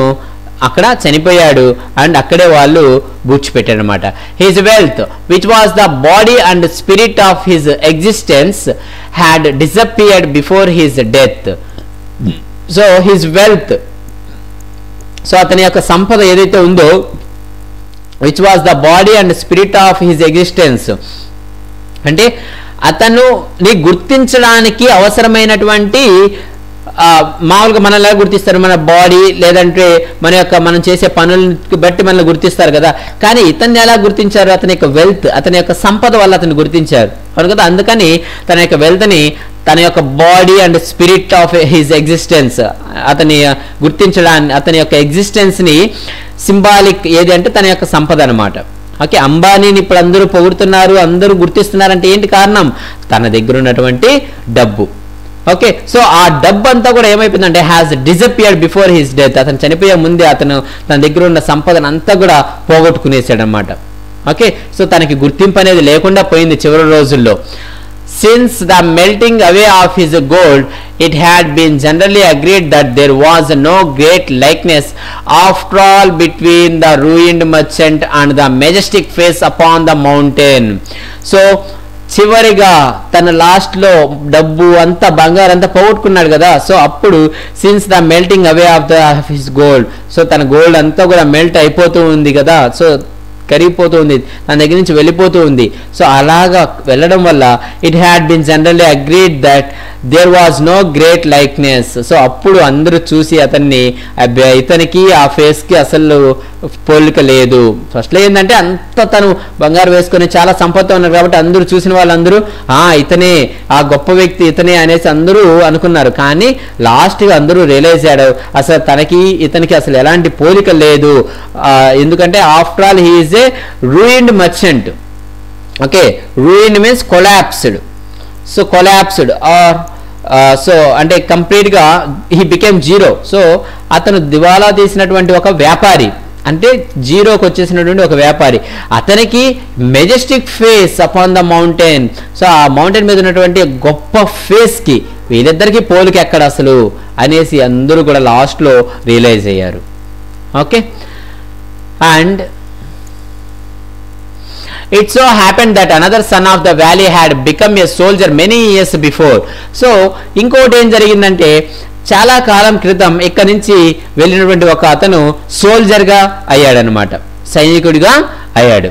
అక్కడ చనిపోయాడు అండ్ అక్కడే వాళ్ళు బూడ్చిపెట్టారు అనమాట. His wealth which was the body and spirit of his existence had disappeared before his death. So his wealth, so అతని యొక్క సంపద ఏదైతే ఉందో which was the body and spirit of his existence, అంటే అతనుని గుర్తించడానికి అవసరమైనటువంటి మామూలుగా మనల్ని ఎలా గుర్తిస్తారు, మన బాడీ లేదంటే మనం చేసే పనులను బట్టి మనల్ని గుర్తిస్తారు కదా, కానీ ఇతన్ని ఎలా గుర్తించారు, అతని యొక్క వెల్త్, అతని యొక్క సంపద వల్ల అతను గుర్తించారు అవును కదా. అందుకని తన యొక్క వెల్త్ని తన యొక్క body and spirit of his existence అతని గుర్తించడాన్ని, అతని యొక్క ఎగ్జిస్టెన్స్ని సింబాలిక్ ఏది అంటే తన యొక్క సంపద అనమాట. ఓకే, అంబానీని ఇప్పుడు అందరూ పొగుడుతున్నారు, అందరూ గుర్తిస్తున్నారంటే ఏంటి కారణం, తన దగ్గర ఉన్నటువంటి డబ్బు. ఓకే, సో ఆ డబ్బు అంతా కూడా ఏమైపోయిందంటే has disappeared before his death. అతను చనిపోయే ముందే అతను తన దగ్గర ఉన్న సంపదను అంతా కూడా పోగొట్టుకునేసాడు అనమాట. ఓకే, సో తనకి గుర్తింపు అనేది లేకుండా పోయింది చివరి రోజుల్లో. Since the melting away of his gold, it had been generally agreed that there was no great likeness after all between the ruined merchant and the majestic face upon the mountain. So చివరిగా తన లాస్ట్లో డబ్బు అంతా బంగారం అంతా పోగొట్టుకున్నాడు కదా, so అప్పుడు since the melting away of his gold, so తన గోల్డ్ అంతా కూడా మెల్ట్ అయిపోతూ ఉంది కదా, సో కరిగిపోతూ ఉంది, తన దగ్గర నుంచి వెళ్ళిపోతూ ఉంది. సో అలాగా వెళ్ళడం వల్ల it had been generally agreed that there was no great likeness. So అప్పుడు అందరూ చూసి అతన్ని ఇతనికి ఆ ఫేస్కి అసలు పోలిక లేదు. ఫస్ట్లో ఏంటంటే అంత తను బంగారు వేసుకొని చాలా సంపత్తి ఉన్నారు కాబట్టి అందరూ చూసిన వాళ్ళందరూ ఇతనే ఆ గొప్ప వ్యక్తి ఇతనే అనేసి అందరూ అనుకున్నారు. కానీ లాస్ట్గా అందరూ రియలైజ్ అయ్యాడు అసలు ఇతనికి అసలు ఎలాంటి పోలిక లేదు. ఎందుకంటే after all he is a ruined merchant. Okay, ruined means collapsed. So collapsed or so అంటే కంప్లీట్గా హీ బికేమ్ జీరో. సో అతను దివాలా తీసినటువంటి ఒక వ్యాపారి, అంటే జీరోకి వచ్చేసినటువంటి ఒక వ్యాపారి. అతనికి Majestic face upon the mountain. So ఆ మౌంటైన్ మీద ఉన్నటువంటి గొప్ప ఫేస్కి వీళ్ళిద్దరికీ పోలిక ఎక్కడ అసలు అనేసి అందరూ కూడా లాస్ట్లో రియలైజ్ అయ్యారు. Okay, and it so happened that another son of the valley had become a soldier many years before. So ఇంకోటి ఏం జరిగిందంటే చాలా కాలం క్రితం ఇక్కడ నుంచి వెళ్ళినటువంటి ఒక అతను సోల్జర్గా అయ్యాడనమాట, సైనికుడిగా అయ్యాడు.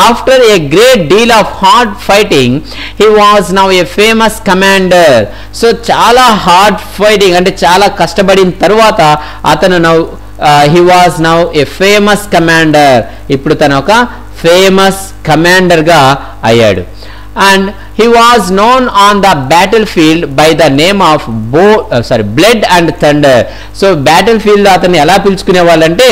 After a great deal of hard fighting he was now A famous commander. So చాలా హార్డ్ ఫైటింగ్ అంటే చాలా కష్టపడిన తర్వాత అతను he was now A famous commander. ఇప్పుడు తను ఒక ఫేమస్ కమాండర్గా అయ్యాడు. And he was known on the battlefield by the name of blood and thunder. So battle field లో అతన్ని ఎలా పిలుచుకునే వాళ్ళంటే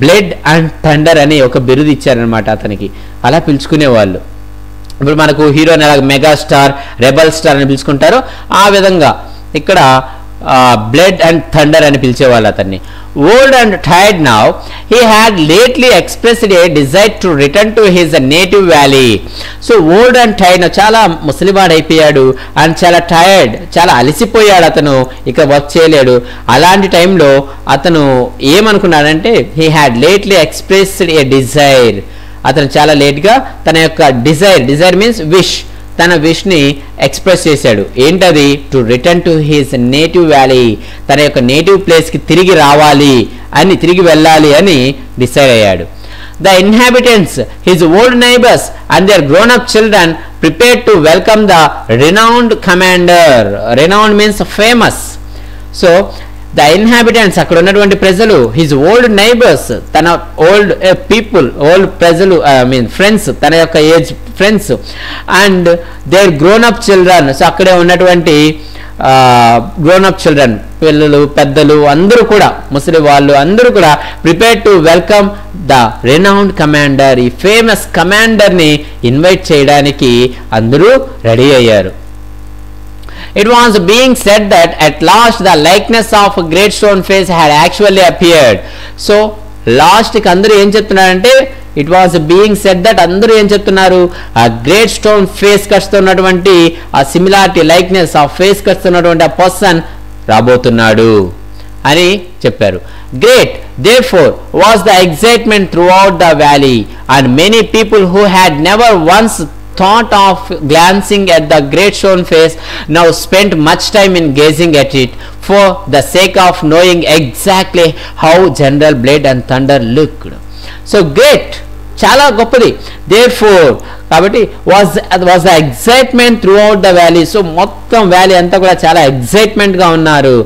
బ్లడ్ అండ్ థండర్ అని ఒక బిరుదు ఇచ్చారనమాట అతనికి, అలా పిలుచుకునేవాళ్ళు. ఇప్పుడు మనకు హీరోని ఎలా మెగాస్టార్, రెబల్ స్టార్ అని పిలుచుకుంటారో ఆ విధంగా ఇక్కడ బ్లడ్ అండ్ థండర్ అని పిలిచేవాళ్ళు అతన్ని. Old and tired now, he had lately expressed a desire to return to his native valley. So old and tired, చాలా ముసలివాడైపోయాడు అండ్ చాలా టైర్డ్, చాలా అలసిపోయాడు, అతను ఇక వర్క్ చేయలేడు. అలాంటి టైంలో అతను ఏమనుకున్నాడంటే he had lately expressed a desire. అతను చాలా లేట్గా తన యొక్క డిజైర్ మీన్స్ విష్, తన విష్ని ఎక్స్ప్రెస్ చేశాడు. ఏంటది? To return to his native valley, తన యొక్క నేటివ్ ప్లేస్కి తిరిగి రావాలి అని, తిరిగి వెళ్ళాలి అని డిసైడ్ అయ్యాడు. The inhabitants, his old neighbours and their grown up children prepared to welcome the renowned commander. Renowned means famous. So the inhabitants, అక్కడ ఉన్నటువంటి ప్రజలు, హిజ్ ఓల్డ్ నైబర్స్, తన ఓల్డ్ పీపుల్, ఓల్డ్ ప్రజలు, ఫ్రెండ్స్, తన యొక్క age friends, and their grown up children. So అక్కడే ఉన్నటువంటి grown up children, పిల్లలు, పెద్దలు అందరూ కూడా, ముసలి వాళ్ళు అందరూ కూడా prepare to welcome the renowned commander. ఈ ఫేమస్ కమాండర్ని ఇన్వైట్ చేయడానికి అందరూ రెడీ అయ్యారు. It was being said that at last the likeness of a great stone face had actually appeared. So last కి అందరూ ఏం చెప్తున్నారంటే it was being said that అందరూ ఏం చెప్తున్నారు, ఆ గ్రేట్ స్టోన్ ఫేస్ కట్స్ తో ఉన్నటువంటి ఆ సిమిలారిటీ, లైక్నెస్, ఆ ఫేస్ కట్స్ తో ఉన్నటువంటి ఆ పర్సన్ రాబోతున్నాడు అని చెప్పారు. Great therefore was the excitement throughout the valley, and many people who had never once thought of glancing at the great stone face now spent much time in gazing at it for the sake of knowing exactly how General Blade and Thunder looked. So great, చాలా గొప్పది. Therefore కాబట్టి was the excitement throughout the valley. So మొత్తం valley అంతా కూడా చాలా ఎగ్జైట్మెంట్గా ఉన్నారు.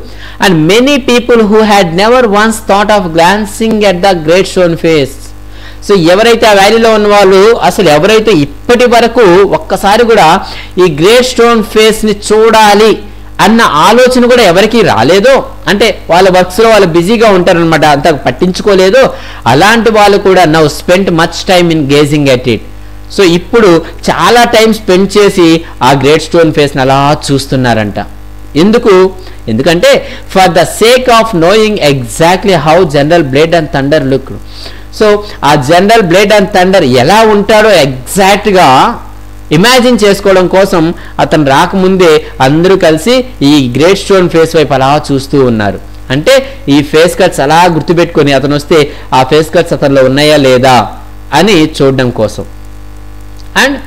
And many people who had never once thought of glancing at the great stone face. So ఎవరైతే ఆ వ్యాలీలో ఉన్న వాళ్ళు, అసలు ఎవరైతే ఇప్పటి వరకు ఒక్కసారి కూడా ఈ గ్రేట్ స్టోన్ ఫేస్ని చూడాలి అన్న ఆలోచన కూడా ఎవరికి రాలేదో, అంటే వాళ్ళ వర్క్స్లో వాళ్ళు బిజీగా ఉంటారనమాట, అంత పట్టించుకోలేదో, అలాంటి వాళ్ళు కూడా now spent much time in gauging at it. So ఇప్పుడు చాలా టైం స్పెండ్ చేసి ఆ గ్రేట్ స్టోన్ ఫేస్ని అలా చూస్తున్నారంట. ఎందుకంటే for the sake of knowing exactly how general blade and thunder look. So ఆ జనరల్ బ్లేడ్ అండ్ థండర్ ఎలా ఉంటాడో ఎగ్జాక్ట్గా ఇమాజిన్ చేసుకోవడం కోసం అతను రాకముందే అందరూ కలిసి ఈ గ్రేట్ స్టోన్ ఫేస్ వైపు అలా చూస్తూ ఉన్నారు. అంటే ఈ ఫేస్ కట్స్ అలా గుర్తుపెట్టుకొని అతను వస్తే ఆ ఫేస్ కట్స్ అతనిలో ఉన్నాయా లేదా అని చూడడం కోసం. అండ్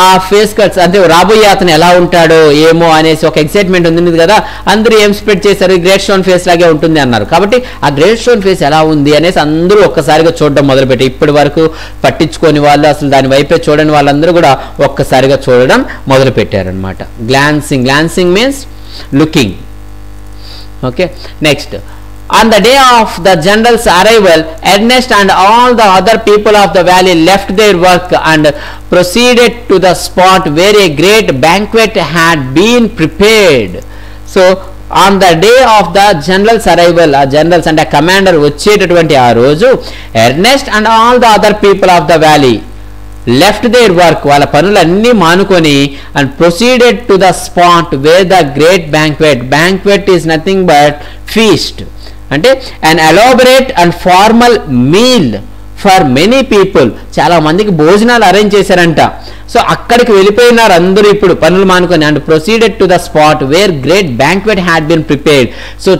ఆ ఫేస్ కట్స్ అంటే రాబోయే అతను ఎలా ఉంటాడో ఏమో అనేసి ఒక ఎక్సైట్మెంట్ ఉంది కదా, అందరూ ఏం స్పెక్ట్ చేశారు, గ్రేట్ స్టోన్ ఫేస్ లాగే ఉంటుంది అన్నారు. కాబట్టి ఆ గ్రేట్ స్టోన్ ఫేస్ ఎలా ఉంది అనేసి అందరూ ఒక్కసారిగా చూడడం మొదలుపెట్టి, ఇప్పటి వరకు పట్టించుకొని వాళ్ళు, అసలు దాని వైపే చూడని వాళ్ళందరూ కూడా ఒక్కసారిగా చూడడం మొదలు పెట్టారనమాట. Glancing means looking. Okay, next on the day of the general's arrival, Ernest and all the other people of the valley left their work and proceeded to the spot where a great banquet had been prepared. So on the day of the general's arrival, a generals and a commander వచ్చేటటువంటి ఆ రోజు Ernest and all the other people of the valley, left their work, వాళ్ళ పనులన్నీ మానుకొని, and proceeded to the spot wear the great banquet. Banquet is nothing but feast, అంటే an elaborate and formal meal for many people. చాలా మందికి భోజనాలు arrange చేశారంట. So అక్కడికి వెళ్ళిపోయినారు అందరూ ఇప్పుడు పనులు మానుకొని. And proceeded to the spot where great banquet had been prepared. So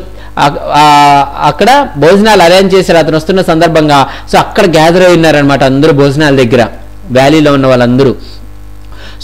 అక్కడ భోజనాలు అరేంజ్ చేశారు అతను వస్తున్న సందర్భంగా. సో అక్కడ గ్యాదర్ అయి ఉన్నారనమాట అందరూ భోజనాల దగ్గర, వ్యాలీలో ఉన్న వాళ్ళందరూ.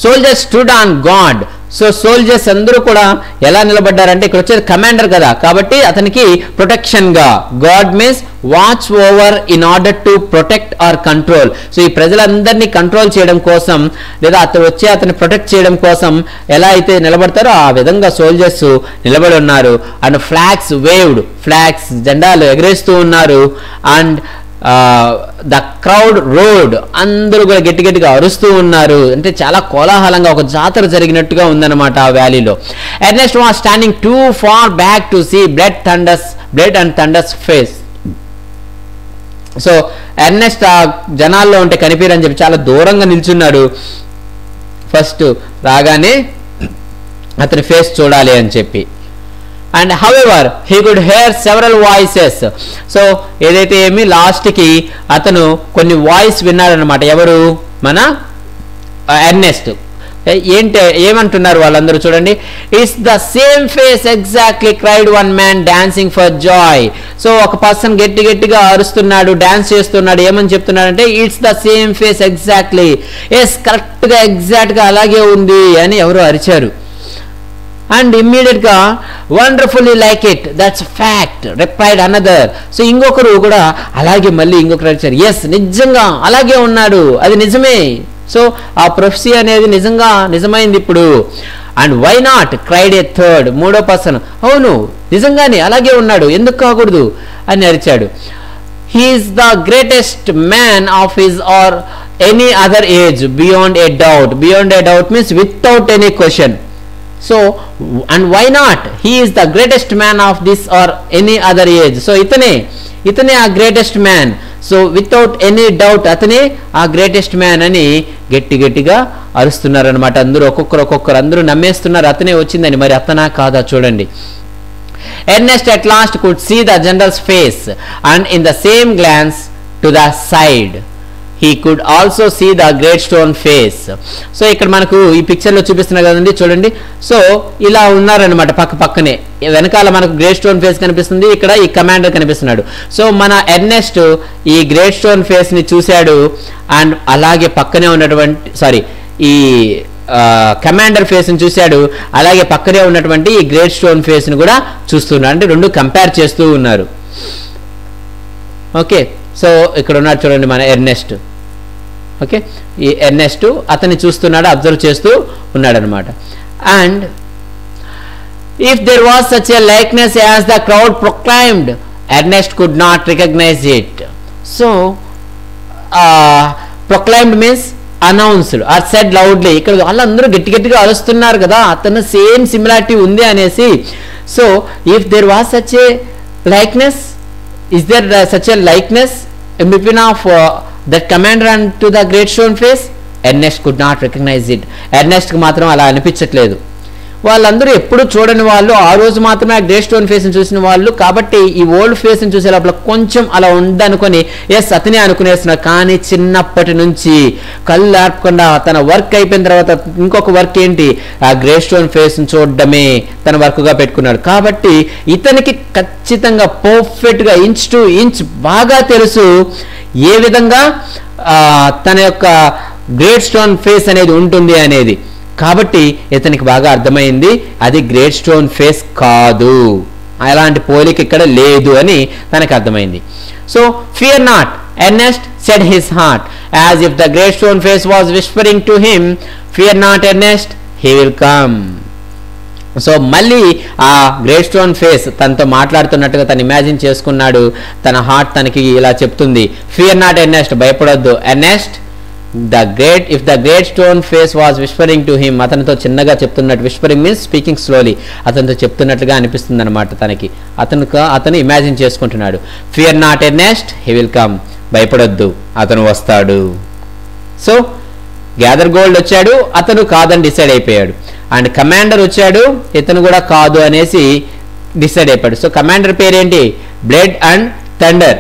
Soldiers stood on God. So soldiers అందరూ కూడా ఎలా నిలబడ్డారంటే, ఇక్కడ వచ్చేది కమాండర్ కదా కాబట్టి అతనికి ప్రొటెక్షన్ గా, God means watch over in order to protect are control. So ఈ ప్రజలందరినీ కంట్రోల్ చేయడం కోసం లేదా అతన్ని ప్రొటెక్ట్ చేయడం కోసం ఎలా అయితే నిలబడతారో ఆ విధంగా సోల్జర్స్ నిలబడి ఉన్నారు. అండ్ ఫ్లాగ్స్ వేవ్డ్, ఫ్లాగ్స్ జెండాలు ఎగరేస్తూ ఉన్నారు. అండ్ ద క్రౌడ్ రోడ్, అందరూ కూడా గట్టి గట్టిగా అరుస్తూ ఉన్నారు. అంటే చాలా కోలాహలంగా ఒక జాతర జరిగినట్టుగా ఉందన్నమాట ఆ వ్యాలీలో. Ernest was standing too far back to see Blood and Thunder's face. So Ernest ఆ జనాల్లో ఉంటే కనిపించని చెప్పి చాలా దూరంగా నిల్చున్నాడు. ఫస్ట్ రాగానే అతని ఫేస్ చూడాలి అని చెప్పి. And however he could hear several voices. So ఏదైతే ఏమి లాస్ట్కి అతను కొన్ని వాయిస్ విన్నాడనమాట. ఎవరు? మన ఎర్నెస్ట్. ఏమంటున్నారు వాళ్ళందరూ చూడండి. It's the same face exactly cried one man dancing for joy. So ఒక పర్సన్ గట్టిగా అరుస్తున్నాడు, డాన్స్ చేస్తున్నాడు. ఏమని చెప్తున్నాడంటే it's the same face exactly, yes కరెక్ట్గా ఎగ్జాక్ట్గా అలాగే ఉంది అని ఎవరు అరిచారు. అండ్ ఇమ్మీడియట్ గా wonderfully like it, that's fact replied another. So ఇంకొకరు కూడా అలాగే మళ్ళీ ఇంకొకరు అడిచారు, ఎస్ నిజంగా అలాగే ఉన్నాడు, అది నిజమే. సో ఆ ప్రొఫెసీ అనేది నిజమైంది ఇప్పుడు. And why not cried a third, మూడో పర్సన్, అవును నిజంగానే అలాగే ఉన్నాడు, ఎందుకు కాకూడదు అని అరిచాడు. He's the greatest man of his or any other age beyond a doubt. Beyond a doubt means without any question. So and why not, he is the greatest man of this or any other age. So itane a greatest man. So without any doubt atane a greatest man ani గట్టిగా అరుస్తున్నారు అన్నమాట. అందరూ ఒక్కొక్కరు అందరూ నమ్మేస్తున్నారు అతనే వచ్చిందని. మరి అతనా కాదా చూడండి. Ernest at last could see the general's face and in the same glance to the side he could also see the great stone face. So ఇక్కడ మనకు ఈ పిక్చర్లో చూపిస్తున్నారు కదండి చూడండి. సో ఇలా ఉన్నారనమాట పక్కనే. వెనకాల మనకు గ్రేట్ స్టోన్ ఫేస్ కనిపిస్తుంది, ఇక్కడ ఈ కమాండర్ కనిపిస్తున్నాడు. సో మన ఎర్నెస్ట్ ఈ గ్రేట్ స్టోన్ ఫేస్ ని చూశాడు. అండ్ అలాగే పక్కనే ఉన్నటువంటి ఈ కమాండర్ ఫేస్ ని చూశాడు. అలాగే పక్కనే ఉన్నటువంటి ఈ గ్రేట్ స్టోన్ ఫేస్ ని కూడా చూస్తున్నాడు. అంటే రెండు కంపేర్ చేస్తూ ఉన్నారు. ఓకే, సో ఇక్కడ ఉన్నాడు చూడండి మన ఎర్నెస్ట్. ఓకే, ఈ ఎర్నెస్ట్ అతన్ని చూస్తున్నాడు, అబ్జర్వ్ చేస్తూ ఉన్నాడు అనమాట. And if there was such a likeness as the crowd proclaimed, Ernest could not recognise it. So proclaimed means announced or said loudly. ఇక్కడ వాళ్ళందరూ గట్టిగా అరుస్తున్నారు కదా, అతను సేమ్ సిమిలారిటీ ఉంది అనేసి. So if there was such a likeness, is there such a likeness in between of that commander and to the great stone face? Ernest could not recognize it. Ernest కి మాత్రం అలా అనిపించట్లేదు. వాళ్ళందరూ ఎప్పుడు చూడని వాళ్ళు, ఆ రోజు మాత్రమే ఆ గ్రేట్ స్టోన్ ఫేస్ ని చూసిన వాళ్ళు కాబట్టి ఈ ఓల్డ్ ఫేస్ ని చూసే లోపల కొంచెం అలా ఉందనుకొని ఎస్ అతనే అనుకునేస్తున్నారు. కానీ చిన్నప్పటి నుంచి కళ్ళు ఆర్పకుండా తన వర్క్ అయిపోయిన తర్వాత ఇంకొక వర్క్ ఏంటి, ఆ గ్రేట్ స్టోన్ ఫేస్ ని చూడడమే తన వర్క్ గా పెట్టుకున్నాడు. కాబట్టి ఇతనికి ఖచ్చితంగా పర్ఫెక్ట్ గా ఇంచ్ టు ఇంచ్ బాగా తెలుసు ఏ విధంగా తన యొక్క గ్రేట్ స్టోన్ ఫేస్ అనేది ఉంటుంది అనేది. కాబట్టి ఇతనికి బాగా అర్థమైంది అది గ్రేట్ స్టోన్ ఫేస్ కాదు, అలాంటి పోలిక ఇక్కడ లేదు అని తనకు అర్థమైంది. So fear not, Ernest said his heart as if the great stone face was whispering to him, fear not Ernest, he will come. So మళ్ళీ ఆ గ్రేట్ స్టోన్ ఫేస్ తనతో మాట్లాడుతున్నట్టుగా తను ఇమాజిన్ చేసుకున్నాడు. తన హార్ట్ తనకి ఇలా చెప్తుంది, ఫియర్ నాట్ ఎర్నెస్ట్, భయపడొద్దు. Ernest if the great stone face was whispering to him, అతనితో చిన్నగా చెప్తున్నట్టు, విస్పరింగ్ మీన్స్ స్పీకింగ్ స్లోలీ, అతనితో చెప్తున్నట్లుగా అనిపిస్తుంది అనమాట తనకి. అతను ఇమాజిన్ చేసుకుంటున్నాడు. Fear not Ernest, he will come, భయపడొద్దు అతను వస్తాడు. సో గ్యాదర్ గోల్డ్ వచ్చాడు, అతను కాదని డిసైడ్ అయిపోయాడు. అండ్ కమాండర్ వచ్చాడు, ఇతను కూడా కాదు అనేసి డిసైడ్ అయిపోయాడు. సో కమాండర్ పేరేంటి? Blood and thunder.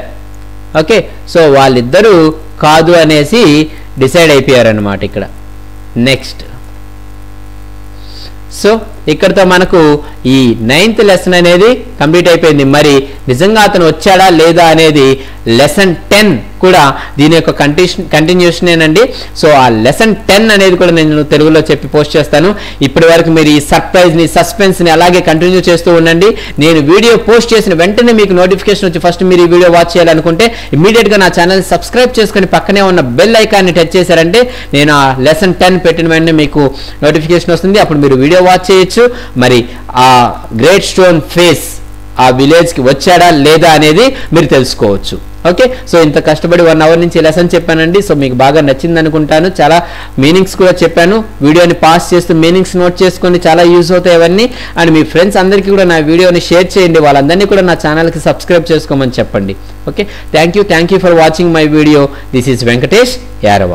Okay, so వాళ్ళిద్దరూ కాదు అనేసి డిసైడ్ అయిపోయారు అన్నమాట ఇక్కడ. నెక్స్ట్, సో ఇక్కడతో మనకు ఈ 9th లెసన్ అనేది కంప్లీట్ అయిపోయింది. మరి నిజంగా అతను వచ్చాడా లేదా అనేది లెసన్ 10 కూడా దీని యొక్క కంటిన్యూషనేనండి. సో ఆ లెసన్ 10 అనేది కూడా నేను తెలుగులో చెప్పి పోస్ట్ చేస్తాను. ఇప్పటి వరకు మీరు ఈ సర్ప్రైజ్ని, సస్పెన్స్ని అలాగే కంటిన్యూ చేస్తూ ఉండండి. నేను వీడియో పోస్ట్ చేసిన వెంటనే మీకు నోటిఫికేషన్ వచ్చి ఫస్ట్ మీరు ఈ వీడియో వాచ్ చేయాలనుకుంటే ఇమీడియట్గా నా ఛానల్ సబ్స్క్రైబ్ చేసుకొని పక్కనే ఉన్న బెల్ ఐకాన్ని టచ్ చేశారంటే నేను ఆ లెసన్ 10 పెట్టిన వెంటనే మీకు నోటిఫికేషన్ వస్తుంది. అప్పుడు మీరు వీడియో వాచ్ చేయొచ్చు. మరి ఆ గ్రేట్ స్టోన్ ఫేస్ ఆ విలేజ్కి వచ్చాడా లేదా అనేది మీరు తెలుసుకోవచ్చు. ఓకే, సో ఇంత కష్టపడి 1 అవర్ నుంచి లెసన్ చెప్పానండి. సో మీకు బాగా నచ్చింది అనుకుంటాను. చాలా మీనింగ్స్ కూడా చెప్పాను. వీడియోని పాస్ చేస్తూ మీనింగ్స్ నోట్ చేసుకొని చాలా యూజ్ అవుతాయి అవన్నీ. అండ్ మీ ఫ్రెండ్స్ అందరికీ కూడా నా వీడియోని షేర్ చేయండి. వాళ్ళందరినీ కూడా నా ఛానల్కి సబ్స్క్రైబ్ చేసుకోమని చెప్పండి. Okay, thank you for watching my video. This is Venkatesh Yarava.